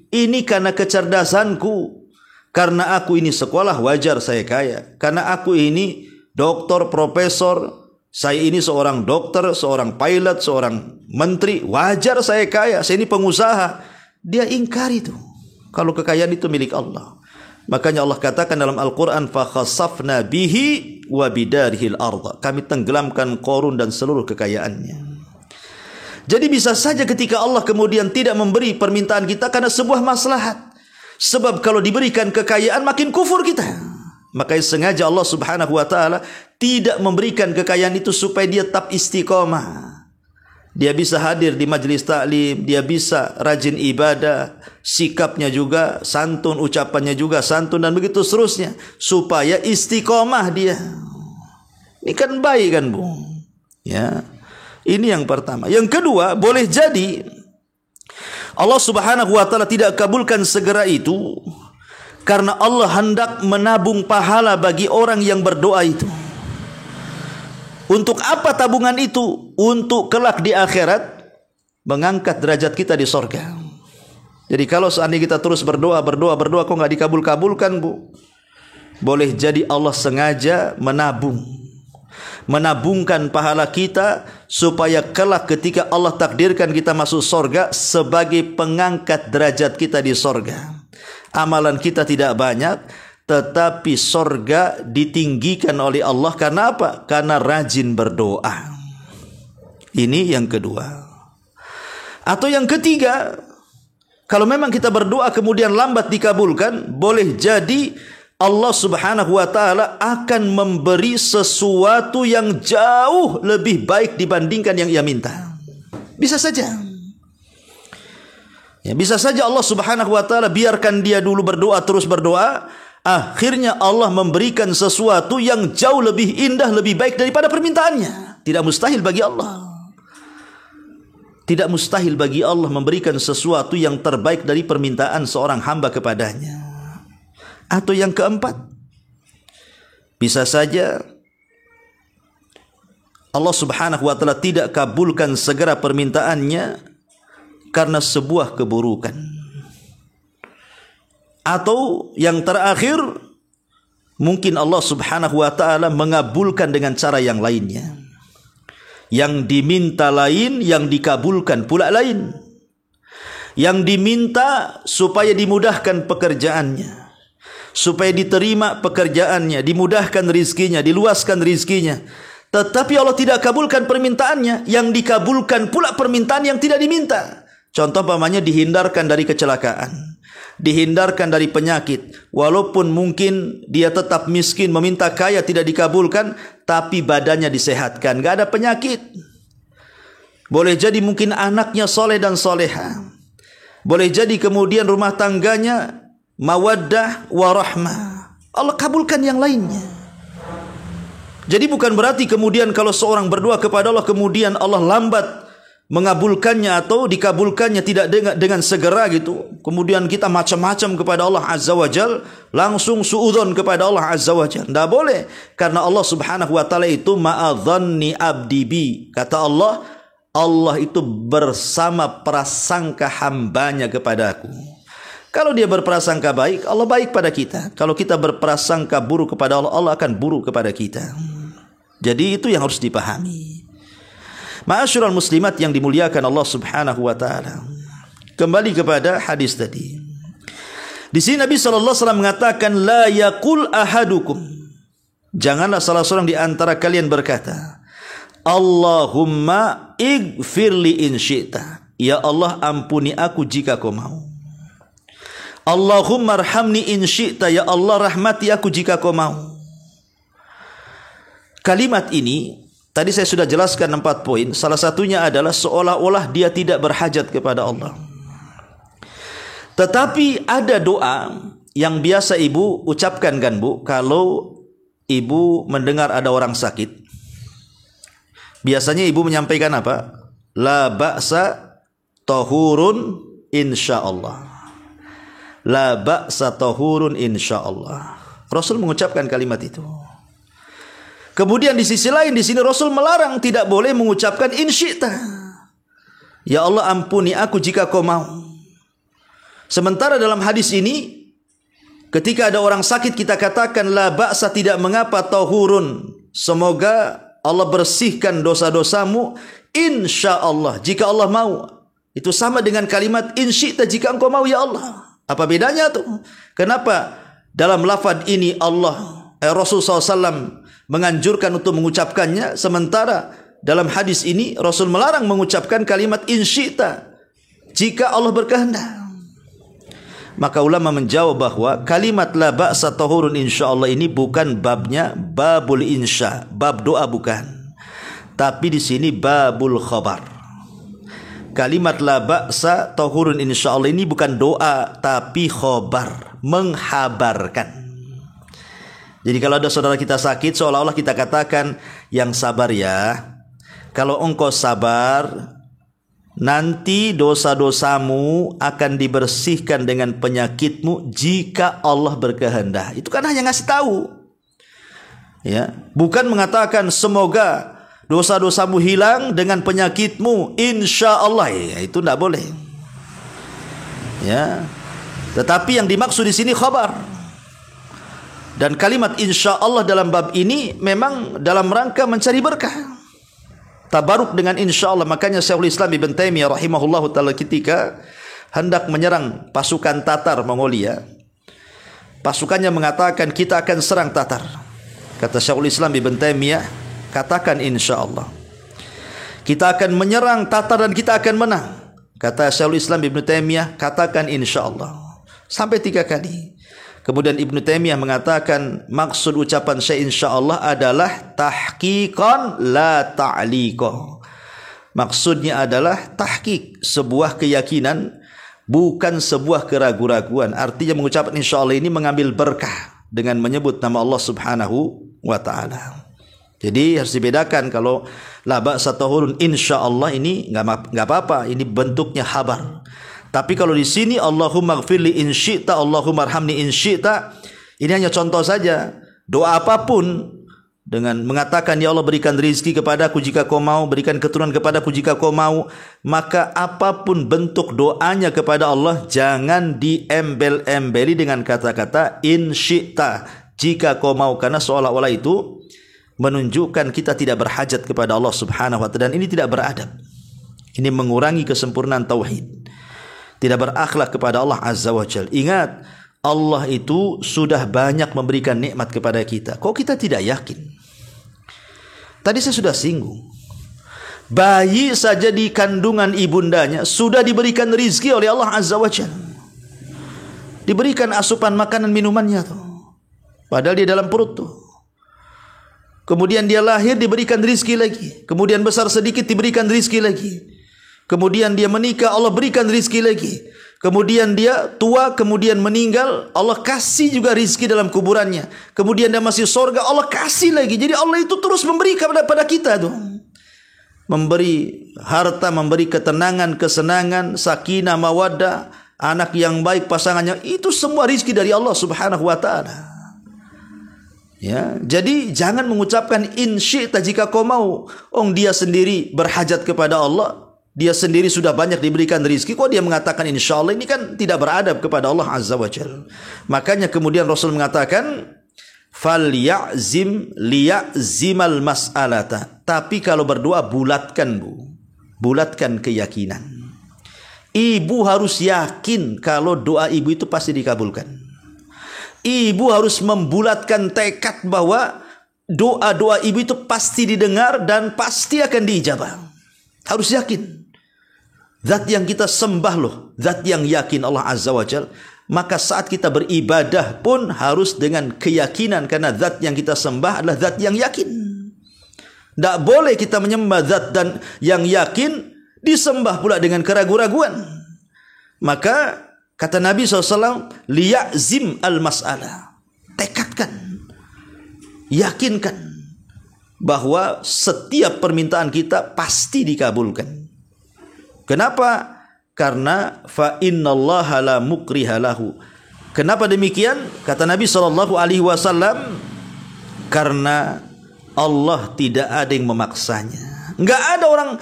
ini karena kecerdasanku. Karena aku ini sekolah wajar saya kaya. Karena aku ini doktor, profesor, saya ini seorang dokter, seorang pilot, seorang menteri, wajar saya kaya. Saya ini pengusaha. Dia ingkari itu kalau kekayaan itu milik Allah. Makanya Allah katakan dalam Al-Quran, فَخَسَفْنَا بِهِ وَبِدَارِهِ الْأَرْضَ. Kami tenggelamkan Qarun dan seluruh kekayaannya. Jadi bisa saja ketika Allah kemudian tidak memberi permintaan kita karena sebuah maslahat. Sebab kalau diberikan kekayaan makin kufur kita. Makanya sengaja Allah Subhanahu wa taala tidak memberikan kekayaan itu supaya dia tetap istiqomah. dia bisa hadir di majlis taklim, dia bisa rajin ibadah, sikapnya juga santun, ucapannya juga santun, dan begitu seterusnya, supaya istiqomah dia. Ini kan baik kan, Bu? Ya. Ini yang pertama. Yang kedua, boleh jadi Allah Subhanahu wa taala tidak kabulkan segera itu karena Allah hendak menabung pahala bagi orang yang berdoa itu. Untuk apa tabungan itu? Untuk kelak di akhirat mengangkat derajat kita di sorga. Jadi kalau seandainya kita terus berdoa kok nggak dikabul-kabulkan, Bu, boleh jadi Allah sengaja menabungkan pahala kita supaya kelak ketika Allah takdirkan kita masuk sorga sebagai pengangkat derajat kita di sorga. Amalan kita tidak banyak, tetapi sorga ditinggikan oleh Allah karena apa? Karena rajin berdoa. Ini yang kedua. Atau yang ketiga, kalau memang kita berdoa kemudian lambat dikabulkan, boleh jadi Allah Subhanahu wa taala akan memberi sesuatu yang jauh lebih baik dibandingkan yang ia minta. Bisa saja. Ya, bisa saja Allah Subhanahu wa taala biarkan dia dulu berdoa, terus berdoa, akhirnya Allah memberikan sesuatu yang jauh lebih indah, lebih baik daripada permintaannya. Tidak mustahil bagi Allah. Tidak mustahil bagi Allah memberikan sesuatu yang terbaik dari permintaan seorang hamba kepadanya. Atau yang keempat, bisa saja Allah Subhanahu wa taala tidak kabulkan segera permintaannya karena sebuah keburukan. Atau yang terakhir, mungkin Allah Subhanahu wa taala mengabulkan dengan cara yang lainnya. Yang diminta lain, yang dikabulkan pula lain. Yang diminta supaya dimudahkan pekerjaannya, supaya diterima pekerjaannya, dimudahkan rizkinya, diluaskan rizkinya. Tetapi Allah tidak kabulkan permintaannya, yang dikabulkan pula permintaan yang tidak diminta. Contoh pamannya dihindarkan dari kecelakaan, dihindarkan dari penyakit. Walaupun mungkin dia tetap miskin, meminta kaya tidak dikabulkan, tapi badannya disehatkan, gak ada penyakit. Boleh jadi mungkin anaknya soleh dan soleha. Boleh jadi kemudian rumah tangganya mawaddah warahmah. Allah kabulkan yang lainnya. Jadi bukan berarti kemudian kalau seorang berdoa kepada Allah kemudian Allah lambat mengabulkannya atau dikabulkannya tidak dengan segera gitu. Kemudian kita macam-macam kepada Allah Azza wa Jal, langsung suudzon kepada Allah Azza wa Jal. Tidak boleh, karena Allah Subhanahu wa taala itu ma'adhanni abdi bi. Kata Allah, Allah itu bersama prasangka hambanya kepadaku. Kalau dia berprasangka baik, Allah baik pada kita. Kalau kita berprasangka buruk kepada Allah, Allah akan buruk kepada kita. Jadi itu yang harus dipahami. Ma'asyiral muslimat yang dimuliakan Allah Subhanahu wa taala. Kembali kepada hadis tadi. Di sini Nabi sallallahu alaihi wasallam mengatakan, la yaqul ahadukum. Janganlah salah seorang di antara kalian berkata, Allahumma ighfirli in syi'ta. Ya Allah, ampuni aku jika kau mau. Allahumma arhamni in syi'ta. Ya Allah, rahmati aku jika kau mau. Kalimat ini tadi saya sudah jelaskan 4 poin. Salah satunya adalah seolah-olah dia tidak berhajat kepada Allah. Tetapi ada doa yang biasa ibu ucapkan kan, Bu, kalau ibu mendengar ada orang sakit. Biasanya ibu menyampaikan apa? La ba'sa tahurun insyaallah. La ba'sa tahurun insyaallah. Rasul mengucapkan kalimat itu. Kemudian di sisi lain di sini Rasul melarang tidak boleh mengucapkan in syi'ta. Ya Allah, ampuni aku jika kau mau. Sementara dalam hadis ini ketika ada orang sakit kita katakan la ba'sa, tidak mengapa, tahurun, semoga Allah bersihkan dosa-dosamu, insyaallah, jika Allah mau. Itu sama dengan kalimat in syi'ta, jika engkau mau ya Allah. Apa bedanya tuh? Kenapa dalam lafaz ini Rasul SAW menganjurkan untuk mengucapkannya, sementara dalam hadis ini Rasul melarang mengucapkan kalimat in syi'ta, jika Allah berkehendak? Maka ulama menjawab bahwa kalimat la ba'sa tahurun insyaallah ini bukan babnya babul insya, bab doa bukan. Tapi di sini babul khabar. kalimat la ba'sa tahurun insyaallah ini bukan doa tapi khobar, menghabarkan. Jadi kalau ada saudara kita sakit, seolah-olah kita katakan, yang sabar ya. Kalau engkau sabar, nanti dosa-dosamu akan dibersihkan dengan penyakitmu jika Allah berkehendak. Itu kan hanya ngasih tahu. Ya, bukan mengatakan semoga dosa-dosamu hilang dengan penyakitmu, insya Allah. Ya, itu tidak boleh. Ya, tetapi yang dimaksud di sini khabar. Dan kalimat insya Allah dalam bab ini memang dalam rangka mencari berkah, tabaruk dengan insya Allah. Makanya Syekhul Islam Ibn Taimiyah rahimahullah ta'ala ketika hendak menyerang pasukan Tatar Mongolia, pasukannya mengatakan kita akan serang Tatar. Kata Syekhul Islam Ibn Taimiyah, katakan insya Allah, kita akan menyerang Tatar dan kita akan menang. Kata Syekhul Islam Ibn Taimiyah, katakan insya Allah, sampai 3 kali. Kemudian Ibn Taimiyah mengatakan maksud ucapan saya insya Allah adalah tahqiqan la ta'liqah. Maksudnya adalah tahqiq, sebuah keyakinan, bukan sebuah keraguan-raguan. Artinya mengucapkan insya Allah ini mengambil berkah dengan menyebut nama Allah Subhanahu wa ta'ala. Jadi harus dibedakan. Kalau la ba'sa tahurun insya Allah ini enggak apa-apa, ini bentuknya khabar. Tapi kalau di sini Allahumma gfirli in syi'ta, Allahumma arhamni in syi'ta, ini hanya contoh saja. Doa apapun dengan mengatakan ya Allah berikan rezeki kepadaku jika kau mau, berikan keturunan kepadaku jika kau mau, maka apapun bentuk doanya kepada Allah jangan diembel-embeli dengan kata-kata in syi'ta, jika kau mau, karena seolah-olah itu menunjukkan kita tidak berhajat kepada Allah Subhanahu wa ta'ala, dan ini tidak beradab. Ini mengurangi kesempurnaan tauhid. Tidak berakhlak kepada Allah Azza wa Jalla. Ingat, Allah itu sudah banyak memberikan nikmat kepada kita. Kok kita tidak yakin? Tadi saya sudah singgung. Bayi saja di kandungan ibundanya sudah diberikan rizki oleh Allah Azza wa Jalla. Diberikan asupan makanan minumannya tuh. Padahal dia dalam perut tuh. Kemudian dia lahir diberikan rizki lagi. Kemudian besar sedikit diberikan rizki lagi. Kemudian dia menikah, Allah berikan rizki lagi. Kemudian dia tua, kemudian meninggal, Allah kasih juga rizki dalam kuburannya. Kemudian dia masih surga, Allah kasih lagi. Jadi Allah itu terus memberi kepada kita tuh. Memberi harta, memberi ketenangan, kesenangan, sakinah, mawaddah, anak yang baik, pasangannya. Itu semua rizki dari Allah Subhanahu wa ta'ala. Ya, jadi jangan mengucapkan in syi'ta jika kau mau. Dia sendiri berhajat kepada Allah. Dia sendiri sudah banyak diberikan rezeki, kok dia mengatakan insya Allah? Ini kan tidak beradab kepada Allah Azza wa Jalla. Makanya kemudian Rasul mengatakan falyazim liya'zimal mas'alata. Tapi kalau berdoa bulatkan, bulatkan keyakinan. Ibu harus yakin kalau doa ibu itu pasti dikabulkan. Ibu harus membulatkan tekad bahwa doa-doa ibu itu pasti didengar dan pasti akan diijabah. Harus yakin. Zat yang kita sembah loh, zat yang yakin Allah Azza wa Jalla. Maka saat kita beribadah pun harus dengan keyakinan, karena zat yang kita sembah adalah zat yang yakin. Tidak boleh kita menyembah zat dan yang yakin disembah pula dengan keraguan-raguan. Maka kata Nabi SAW, liya'zim al-mas'alah. Tekadkan, yakinkan bahwa setiap permintaan kita pasti dikabulkan. Kenapa? Karena fa innallaha la mukriha lahu. Kenapa demikian? Kata Nabi SAW, karena Allah tidak ada yang memaksanya. Enggak ada orang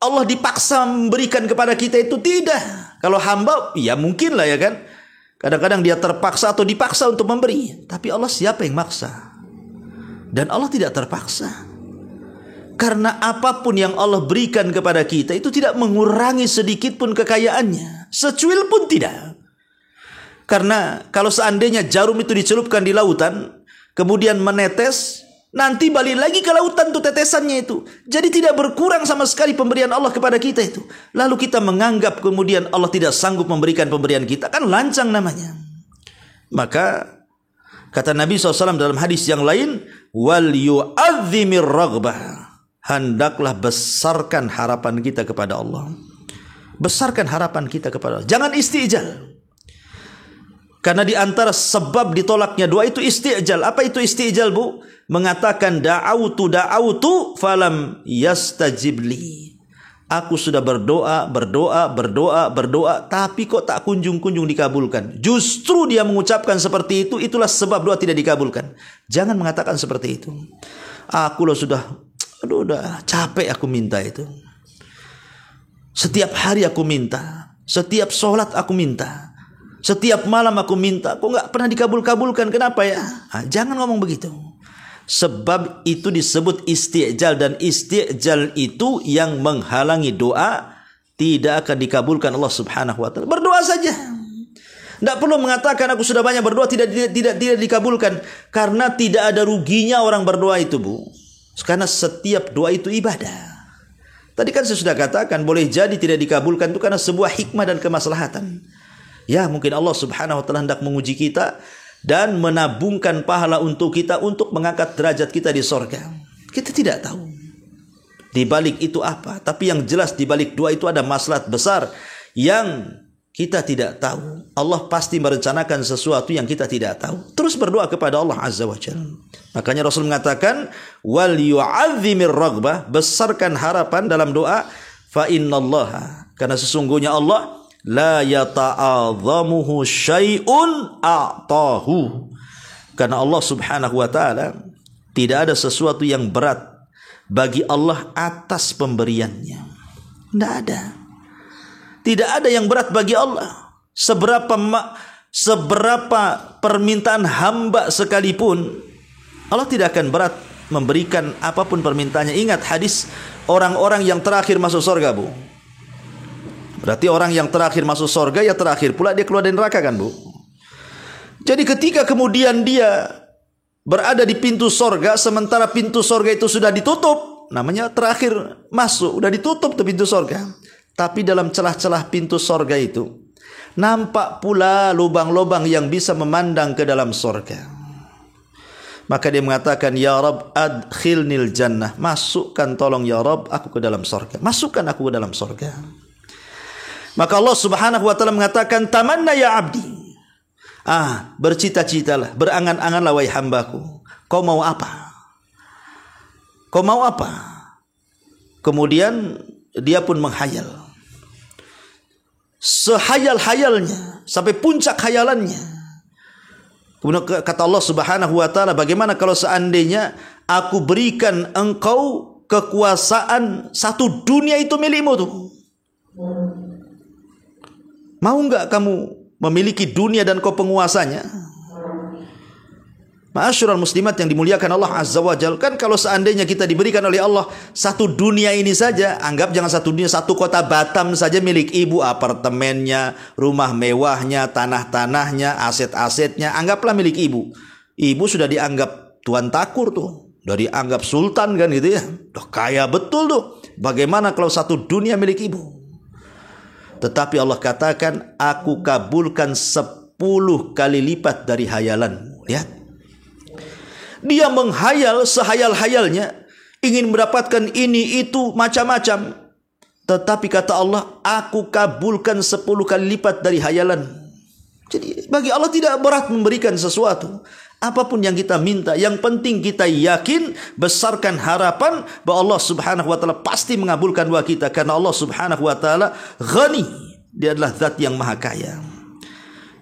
Allah dipaksa memberikan kepada kita itu, tidak. Kalau hamba ya mungkin lah ya kan. Kadang-kadang dia terpaksa atau dipaksa untuk memberi. Tapi Allah siapa yang maksa? Dan Allah tidak terpaksa. Karena apapun yang Allah berikan kepada kita itu tidak mengurangi sedikit pun kekayaannya. Secuil pun tidak. Karena kalau seandainya jarum itu dicelupkan di lautan, kemudian menetes, nanti balik lagi ke lautan tuh tetesannya itu. Jadi tidak berkurang sama sekali pemberian Allah kepada kita itu. Lalu kita menganggap kemudian Allah tidak sanggup memberikan pemberian kita, kan lancang namanya. Maka kata Nabi SAW dalam hadis yang lain, wal yu'adzimir raghbah. Hendaklah besarkan harapan kita kepada Allah. Besarkan harapan kita kepada Allah. Jangan istijal. Karena di antara sebab ditolaknya doa itu istijal. Apa itu istijal, Bu? Mengatakan da'autu falam yastajibli. Aku sudah berdoa, tapi kok tak kunjung-kunjung dikabulkan. Justru dia mengucapkan seperti itu, itulah sebab doa tidak dikabulkan. Jangan mengatakan seperti itu. Aku loh sudah capek aku minta itu. Setiap hari aku minta, setiap sholat aku minta, setiap malam aku minta, kok nggak pernah dikabul-kabulkan, kenapa ya? Jangan ngomong begitu. Sebab itu disebut istijal, dan istijal itu yang menghalangi doa, tidak akan dikabulkan Allah Subhanahu wa taala. Berdoa saja. Tidak perlu mengatakan aku sudah banyak berdoa tidak dikabulkan, karena tidak ada ruginya orang berdoa itu, Bu. Karena setiap doa itu ibadah. Tadi kan saya sudah katakan, boleh jadi tidak dikabulkan itu karena sebuah hikmah dan kemaslahatan. Ya, mungkin Allah Subhanahu wa taala hendak menguji kita dan menabungkan pahala untuk kita untuk mengangkat derajat kita di sorga. Kita tidak tahu di balik itu apa, tapi yang jelas di balik doa itu ada maslahat besar yang kita tidak tahu. Allah pasti merencanakan sesuatu yang kita tidak tahu. Terus berdoa kepada Allah Azza wa Jalla. Makanya Rasul mengatakan, wal yu'azzimir raghbah, besarkan harapan dalam doa, fa innallaha, karena sesungguhnya Allah la yata'adzamuhu syai'un a'tahu. Karena Allah Subhanahu wa taala tidak ada sesuatu yang berat bagi Allah atas pemberiannya. Tidak ada. Tidak ada yang berat bagi Allah. Seberapa permintaan hamba sekalipun, Allah tidak akan berat memberikan apapun permintaannya. Ingat hadis orang-orang yang terakhir masuk surga, Bu. Berarti orang yang terakhir masuk surga, ya terakhir pula dia keluar dari neraka, kan, Bu? Jadi ketika kemudian dia berada di pintu surga, sementara pintu surga itu sudah ditutup, namanya terakhir masuk, sudah ditutup tuh pintu surga. Tapi dalam celah-celah pintu sorga itu nampak pula lubang-lubang yang bisa memandang ke dalam sorga. Maka dia mengatakan, ya Rabb adkhilnil jannah, masukkan tolong ya Rabb aku ke dalam sorga, masukkan aku ke dalam sorga. Maka Allah Subhanahu wa taala mengatakan, tamanna ya abdi, bercita-citalah, berangan-anganlah wahai hambaku, kau mau apa? Kau mau apa? Kemudian dia pun menghayal sehayal-hayalnya sampai puncak hayalannya. Kemudian kata Allah Subhanahu wa taala, bagaimana kalau seandainya aku berikan engkau kekuasaan satu dunia itu milikmu tuh? Mau enggak kamu memiliki dunia dan kau penguasanya? Ma'asyiral muslimat yang dimuliakan Allah Azza wa Jalla, kan kalau seandainya kita diberikan oleh Allah satu dunia ini saja, anggap jangan satu dunia, satu kota Batam saja milik ibu, apartemennya, rumah mewahnya, tanah-tanahnya, aset-asetnya, anggaplah milik ibu. Ibu sudah dianggap tuan takur tuh, sudah dianggap sultan kan gitu ya, udah kaya betul tuh. Bagaimana kalau satu dunia milik ibu? Tetapi Allah katakan, aku kabulkan 10 kali lipat dari hayalanmu. Lihat, dia menghayal sehayal-hayalnya, ingin mendapatkan ini, itu, macam-macam. Tetapi kata Allah, aku kabulkan 10 kali lipat dari hayalan. Jadi bagi Allah tidak berat memberikan sesuatu. Apapun yang kita minta, yang penting kita yakin, besarkan harapan bahwa Allah Subhanahu wa taala pasti mengabulkan doa kita. Karena Allah Subhanahu wa taala Ghani, dia adalah zat yang maha kaya.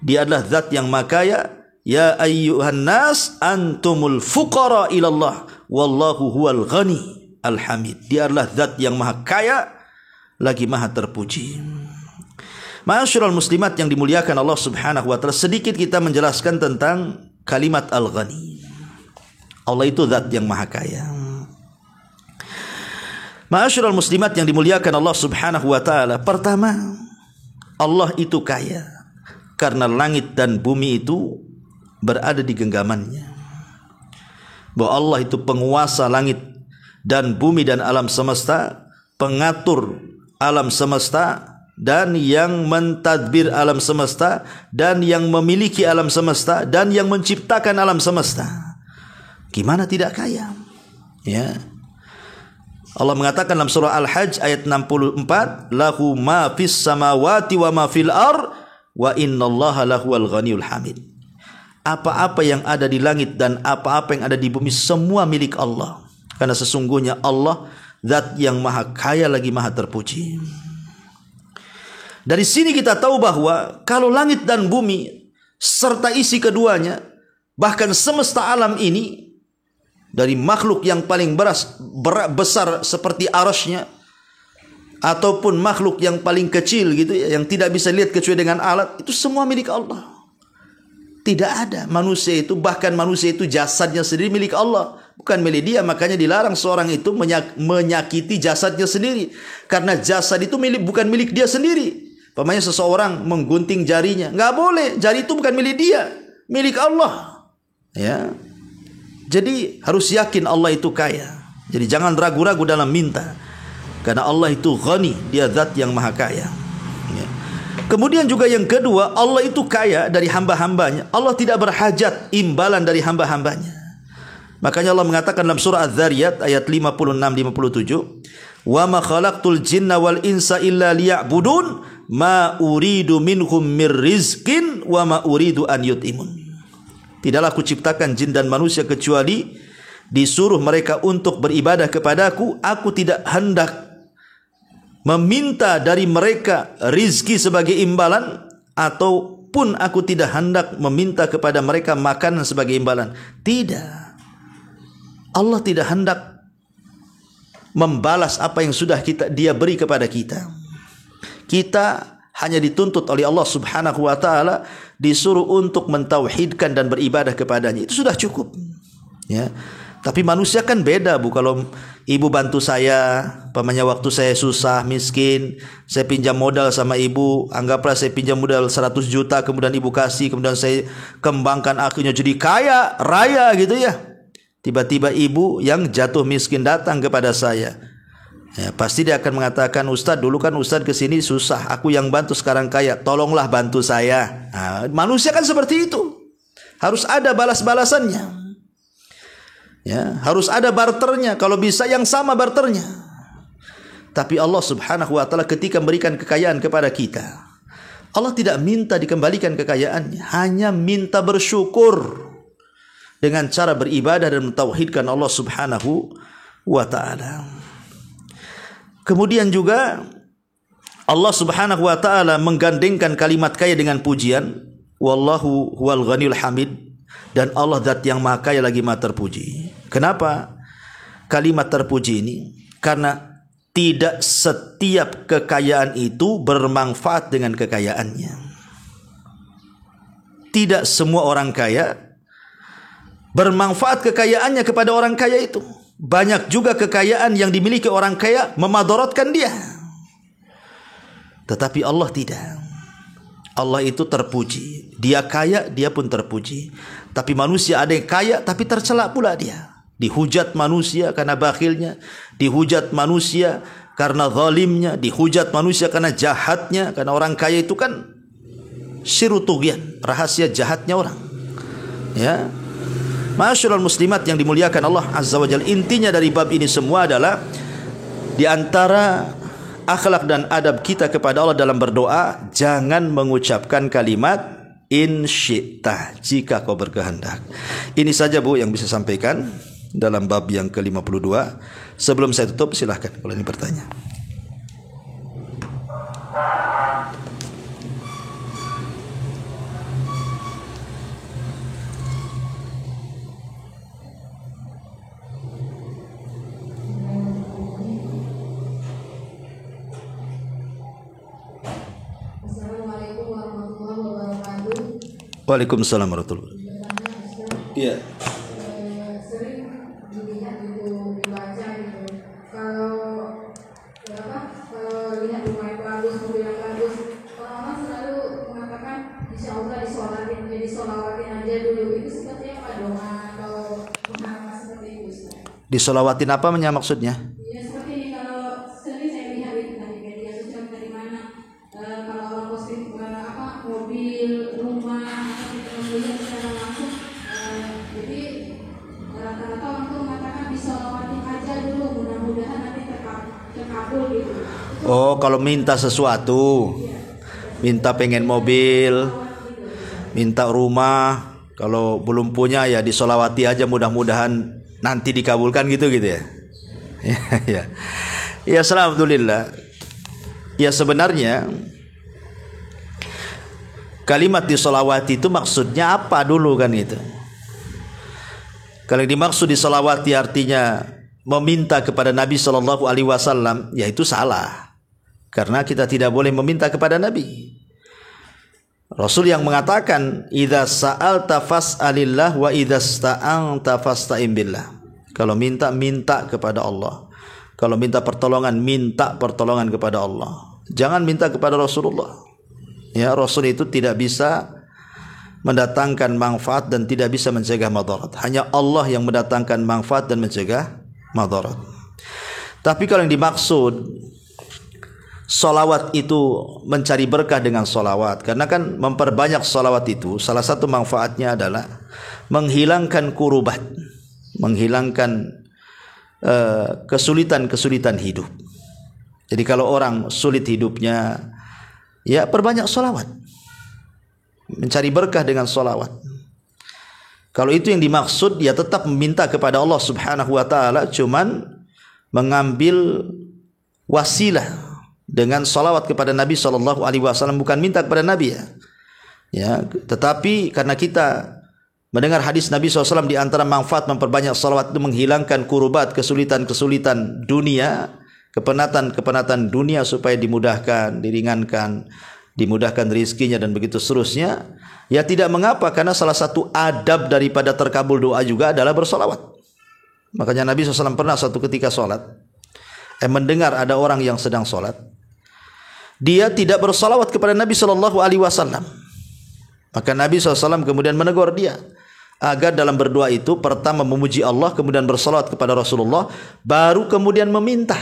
Dia adalah zat yang maha kaya. Ya ayyuhan nas antumul fuqara ilallah wallahu huwal ghani alhamid. Dia adalah zat yang maha kaya lagi maha terpuji. Ma'asyiral muslimat yang dimuliakan Allah Subhanahu wa taala, sedikit kita menjelaskan tentang kalimat al-ghani. Allah itu zat yang maha kaya. Ma'asyiral muslimat yang dimuliakan Allah Subhanahu wa taala, pertama, Allah itu kaya karena langit dan bumi itu berada di genggamannya. Bahwa Allah itu penguasa langit dan bumi dan alam semesta, pengatur alam semesta, dan yang mentadbir alam semesta, dan yang memiliki alam semesta, dan yang menciptakan alam semesta. Gimana tidak kaya? Ya. Allah mengatakan dalam surah Al-Hajj ayat 64, lahu ma fis samawati wa ma fil ar wa innallaha lahuwal ghaniyul hamid. Apa-apa yang ada di langit dan apa-apa yang ada di bumi semua milik Allah. Karena sesungguhnya Allah zat yang maha kaya lagi maha terpuji. Dari sini kita tahu bahwa kalau langit dan bumi serta isi keduanya, bahkan semesta alam ini, dari makhluk yang paling besar seperti arasnya, ataupun makhluk yang paling kecil gitu ya, yang tidak bisa lihat kecuali dengan alat, itu semua milik Allah. Tidak ada manusia itu, bahkan manusia itu jasadnya sendiri milik Allah, bukan milik dia. Makanya dilarang seorang itu menyakiti jasadnya sendiri, karena jasad itu bukan milik dia sendiri. Pamannya seseorang menggunting jarinya, nggak boleh. Jari itu bukan milik dia, milik Allah. Ya, jadi harus yakin Allah itu kaya. Jadi jangan ragu-ragu dalam minta, karena Allah itu ghani, dia zat yang maha kaya. Ya. Kemudian juga yang kedua, Allah itu kaya dari hamba-hambanya. Allah tidak berhajat imbalan dari hamba-hambanya. Makanya Allah mengatakan dalam surah Az-Zariyat ayat 56-57, wa ma khalaqtul jinna wal insa illa liya'budun ma uridu minhum mir rizqin wa ma uridu an yut'imun. Tidaklah aku ciptakan jin dan manusia kecuali disuruh mereka untuk beribadah kepadaku. Aku tidak hendak meminta dari mereka rizki sebagai imbalan, ataupun aku tidak hendak meminta kepada mereka makanan sebagai imbalan. Tidak. Allah tidak hendak membalas apa yang sudah dia beri kepada kita. Kita hanya dituntut oleh Allah Subhanahu wa taala, disuruh untuk mentauhidkan dan beribadah kepadanya. Itu sudah cukup. Ya. Tapi manusia kan beda, Bu. Kalau ibu bantu saya, pamannya waktu saya susah, miskin, saya pinjam modal sama ibu, anggaplah saya pinjam modal 100 juta, kemudian ibu kasih, kemudian saya kembangkan akhirnya jadi kaya raya gitu ya. Tiba-tiba ibu yang jatuh miskin datang kepada saya. Ya, pasti dia akan mengatakan, Ustadz dulu kan Ustadz kesini susah, aku yang bantu sekarang kaya, tolonglah bantu saya. Nah, manusia kan seperti itu. Harus ada balas-balasannya. Ya, harus ada barternya. Kalau bisa yang sama barternya. Tapi Allah Subhanahu wa taala ketika memberikan kekayaan kepada kita, Allah tidak minta dikembalikan kekayaannya, hanya minta bersyukur dengan cara beribadah dan mentauhidkan Allah Subhanahu wa taala. Kemudian juga Allah Subhanahu wa taala menggandengkan kalimat kaya dengan pujian, wallahu huwal ghaniyul hamid, dan Allah zat yang maha kaya lagi maha terpuji. Kenapa kalimat terpuji ini? Karena tidak setiap kekayaan itu bermanfaat dengan kekayaannya. Tidak semua orang kaya bermanfaat kekayaannya kepada orang kaya itu. Banyak juga kekayaan yang dimiliki orang kaya memadaratkan dia. Tetapi Allah tidak. Allah itu terpuji. Dia kaya, dia pun terpuji. Tapi manusia ada yang kaya tapi tercela pula dia. Dihujat manusia karena bakhilnya, dihujat manusia karena zalimnya, dihujat manusia karena jahatnya. Karena orang kaya itu kan sirutugyan, rahasia jahatnya orang. Ya. Ma'asyiral muslimat yang dimuliakan Allah Azza wa Jalla, intinya dari bab ini semua adalah di antara akhlak dan adab kita kepada Allah dalam berdoa, jangan mengucapkan kalimat in syi'ta, jika kau berkehendak. Ini saja Bu yang bisa sampaikan dalam bab yang ke-52. Sebelum saya tutup, silahkan kalau ini bertanya. Waalaikumsalam warahmatullahi wabarakatuh. Iya. Sering dilihat itu dibaca gitu. Kalau lihat rumah yang bagus, mobil yang bagus, orang-orang selalu mengatakan insya Allah disolatin, jadi solawatin aja dulu. Itu seperti apa doa atau pengalaman seperti itu? Disolawatin apa maksudnya? Ya seperti ini, kalau sering saya lihat itu tadi media sosial dari mana kalau orang posting mobil, rumah, melihat secara langsung, jadi rata-rata orang tuh mengatakan disolawatin aja dulu, mudah-mudahan nanti terkabul gitu. Oh, kalau minta sesuatu, minta pengen mobil, minta rumah, kalau belum punya ya disolawati aja, mudah-mudahan nanti dikabulkan gitu ya. Ya, ya, alhamdulillah. Ya sebenarnya kalimat disolawati itu maksudnya apa dulu kan itu. Kalau yang dimaksud disolawati artinya meminta kepada Nabi Shallallahu Alaihi Wasallam, ya itu salah. Karena kita tidak boleh meminta kepada Nabi. Rasul yang mengatakan, "Idza sa'alta fas'alillah wa idza sta'anta fasta'in billah." Kalau minta kepada Allah. Kalau minta pertolongan kepada Allah. Jangan minta kepada Rasulullah. Ya, Rasul itu tidak bisa mendatangkan manfaat dan tidak bisa mencegah madarat. Hanya Allah yang mendatangkan manfaat dan mencegah madarat. Tapi kalau yang dimaksud solawat itu mencari berkah dengan solawat, karena kan memperbanyak solawat itu salah satu manfaatnya adalah menghilangkan kurubat, menghilangkan kesulitan-kesulitan hidup. Jadi kalau orang sulit hidupnya, ya perbanyak solawat, mencari berkah dengan solawat. Kalau itu yang dimaksud, ya tetap meminta kepada Allah Subhanahu wa taala, cuman mengambil wasilah dengan salawat kepada Nabi Shallallahu Alaihi Wasallam, bukan minta kepada Nabi ya. Ya, tetapi karena kita mendengar hadis Nabi SAW, di antara manfaat memperbanyak salawat itu menghilangkan kurubat, kesulitan-kesulitan dunia, kepenatan-kepenatan dunia supaya dimudahkan, diringankan, dimudahkan rizkinya dan begitu seterusnya. Ya tidak mengapa, karena salah satu adab daripada terkabul doa juga adalah bersolawat. Makanya Nabi SAW pernah suatu ketika sholat, mendengar ada orang yang sedang sholat, dia tidak bersolawat kepada Nabi SAW. Maka Nabi SAW kemudian menegur dia agar dalam berdoa itu pertama memuji Allah, kemudian bersolawat kepada Rasulullah, baru kemudian meminta.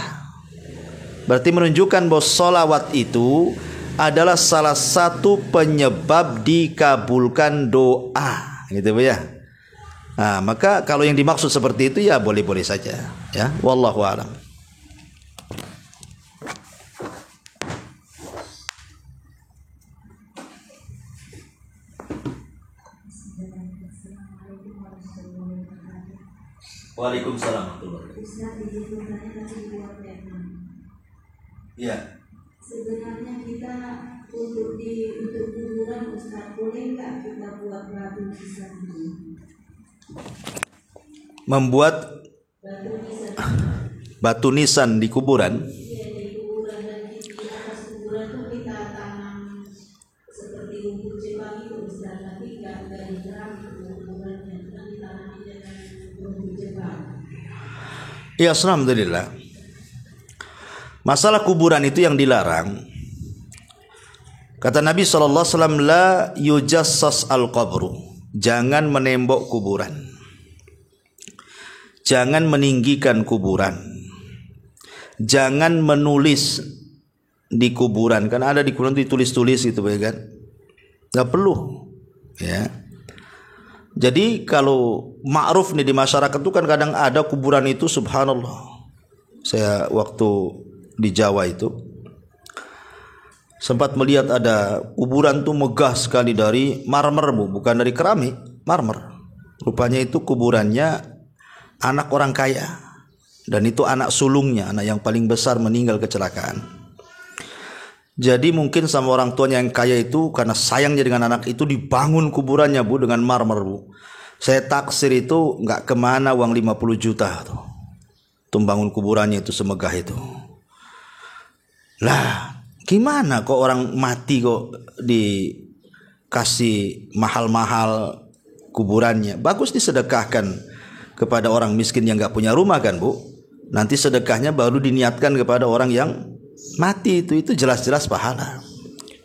Berarti menunjukkan bahwa solawat itu adalah salah satu penyebab dikabulkan doa, gitu ya. Nah, maka kalau yang dimaksud seperti itu ya boleh-boleh saja, ya. Wallahu a'lam. Waalaikumsalam. Ya. Sebenarnya kita untuk kuburan, Ustaz, boleh nggak kita buat batu nisan ini? Membuat batu nisan di kuburan. Iya, di kuburan, dan di atas kuburan itu kita tanam seperti rumput jepang itu, Ustaz, tapi nggak disiram kuburannya, cuma ditanami dengan rumput jepang. Ya, alhamdulillah. Masalah kuburan itu yang dilarang. Kata Nabi SAW, la yujassas al-qabru. Jangan menembok kuburan. Jangan meninggikan kuburan. Jangan menulis di kuburan. Kan ada di kuburan ditulis-tulis gitu ya kan. Gak perlu. Ya. Jadi kalau ma'ruf nih di masyarakat itu kan kadang ada kuburan itu subhanallah. Saya waktu di Jawa itu sempat melihat ada kuburan tuh megah sekali dari marmer, Bu, bukan dari keramik, marmer. Rupanya itu kuburannya anak orang kaya, dan itu anak sulungnya, anak yang paling besar meninggal kecelakaan. Jadi mungkin sama orang tuanya yang kaya itu karena sayangnya dengan anak itu dibangun kuburannya, Bu, dengan marmer, Bu. Saya taksir itu nggak kemana uang 50 juta tuh. Membangun kuburannya itu semegah itu. Lah, gimana kok orang mati kok dikasih mahal-mahal kuburannya? Bagus disedekahkan kepada orang miskin yang nggak punya rumah kan, Bu. Nanti sedekahnya baru diniatkan kepada orang yang mati, itu jelas-jelas pahala.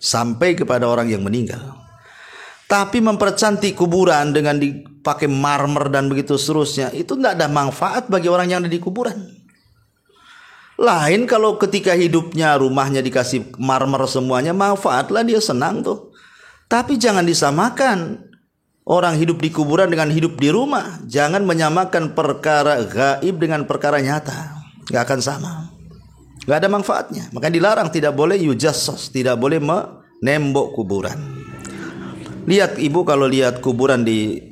Sampai kepada orang yang meninggal. Tapi mempercantik kuburan dengan dipakai marmer dan begitu seterusnya, itu tidak ada manfaat bagi orang yang ada di kuburan. Lain kalau ketika hidupnya rumahnya dikasih marmer semuanya, manfaatlah, dia senang tuh. Tapi jangan disamakan orang hidup di kuburan dengan hidup di rumah. Jangan menyamakan perkara gaib dengan perkara nyata. Gak akan sama. nggak ada manfaatnya. Maka dilarang, tidak boleh yujassas, tidak boleh menembok kuburan. Lihat ibu kalau lihat kuburan di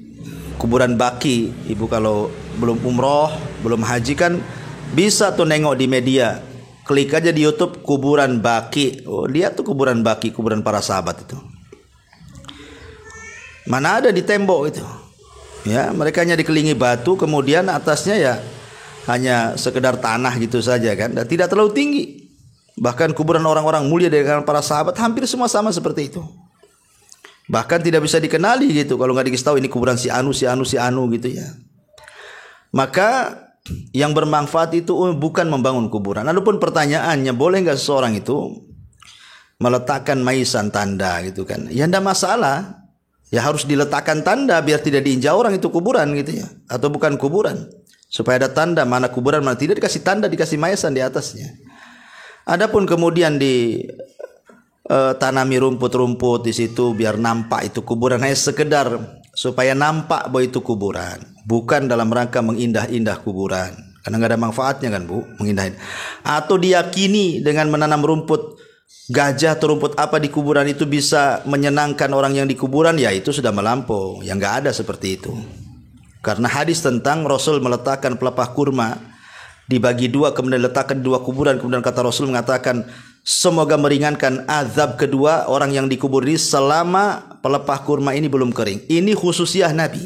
kuburan baki, ibu kalau belum umroh, belum haji kan bisa tuh nengok di media. Klik aja di YouTube kuburan baki. Oh, lihat tuh kuburan baki, kuburan para sahabat itu. Mana ada di tembok itu. Ya, mereka hanya dikelilingi batu, kemudian atasnya ya hanya sekedar tanah gitu saja kan, dan tidak terlalu tinggi. Bahkan kuburan orang-orang mulia dari kalangan para sahabat hampir semua sama seperti itu. Bahkan tidak bisa dikenali gitu kalau nggak dikasih tahu ini kuburan si anu gitu ya. Maka yang bermanfaat itu bukan membangun kuburan. Adapun pertanyaannya, boleh nggak seseorang itu meletakkan maisan tanda gitu kan? Ya tidak masalah. Ya harus diletakkan tanda biar tidak diinjak orang itu kuburan gitu ya, atau bukan kuburan. Supaya ada tanda mana kuburan mana tidak, dikasih tanda, dikasih maisan di atasnya. Adapun kemudian tanami rumput-rumput di situ biar nampak itu kuburan, hanya sekedar supaya nampak bahwa itu kuburan, bukan dalam rangka mengindah-indah kuburan, karena nggak ada manfaatnya kan Bu, mengindah. Atau diyakini dengan menanam rumput gajah atau rumput apa di kuburan itu bisa menyenangkan orang yang di kuburan, ya itu sudah melampau, yang nggak ada seperti itu. Karena hadis tentang Rasul meletakkan pelepah kurma dibagi dua, kemudian letakkan dua kuburan, kemudian kata Rasul mengatakan, semoga meringankan azab kedua orang yang dikubur ini selama pelepah kurma ini belum kering. Ini khususiah Nabi.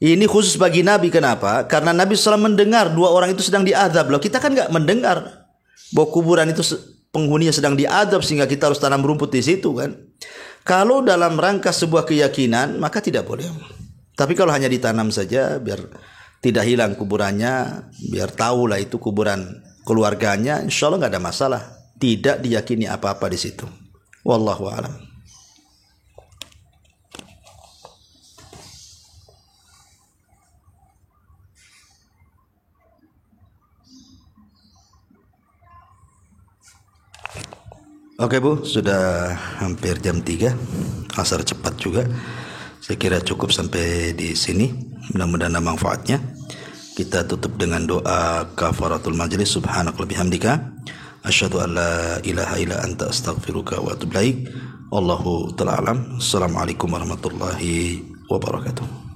Ini khusus bagi Nabi. Kenapa? Karena Nabi SAW mendengar dua orang itu sedang diazab. Loh, kita kan nggak mendengar bahwa kuburan itu penghuninya sedang diazab sehingga kita harus tanam rumput di situ kan. Kalau dalam rangka sebuah keyakinan maka tidak boleh. Tapi kalau hanya ditanam saja biar tidak hilang kuburannya, biar tahulah itu kuburan keluarganya, insya Allah nggak ada masalah. Tidak diyakini apa-apa di situ. Wallahu a'lam. Oke Bu, sudah hampir jam 3. Asar cepat juga. Saya kira cukup sampai di sini. Mudah-mudahan ada manfaatnya. Kita tutup dengan doa kafaratul majlis. Subhanakallahumma bihamdika asyhadu an la ilaha illa anta astaghfiruka wa atubu ilaik. Wallahu ta'ala alam. Assalamualaikum warahmatullahi wabarakatuh.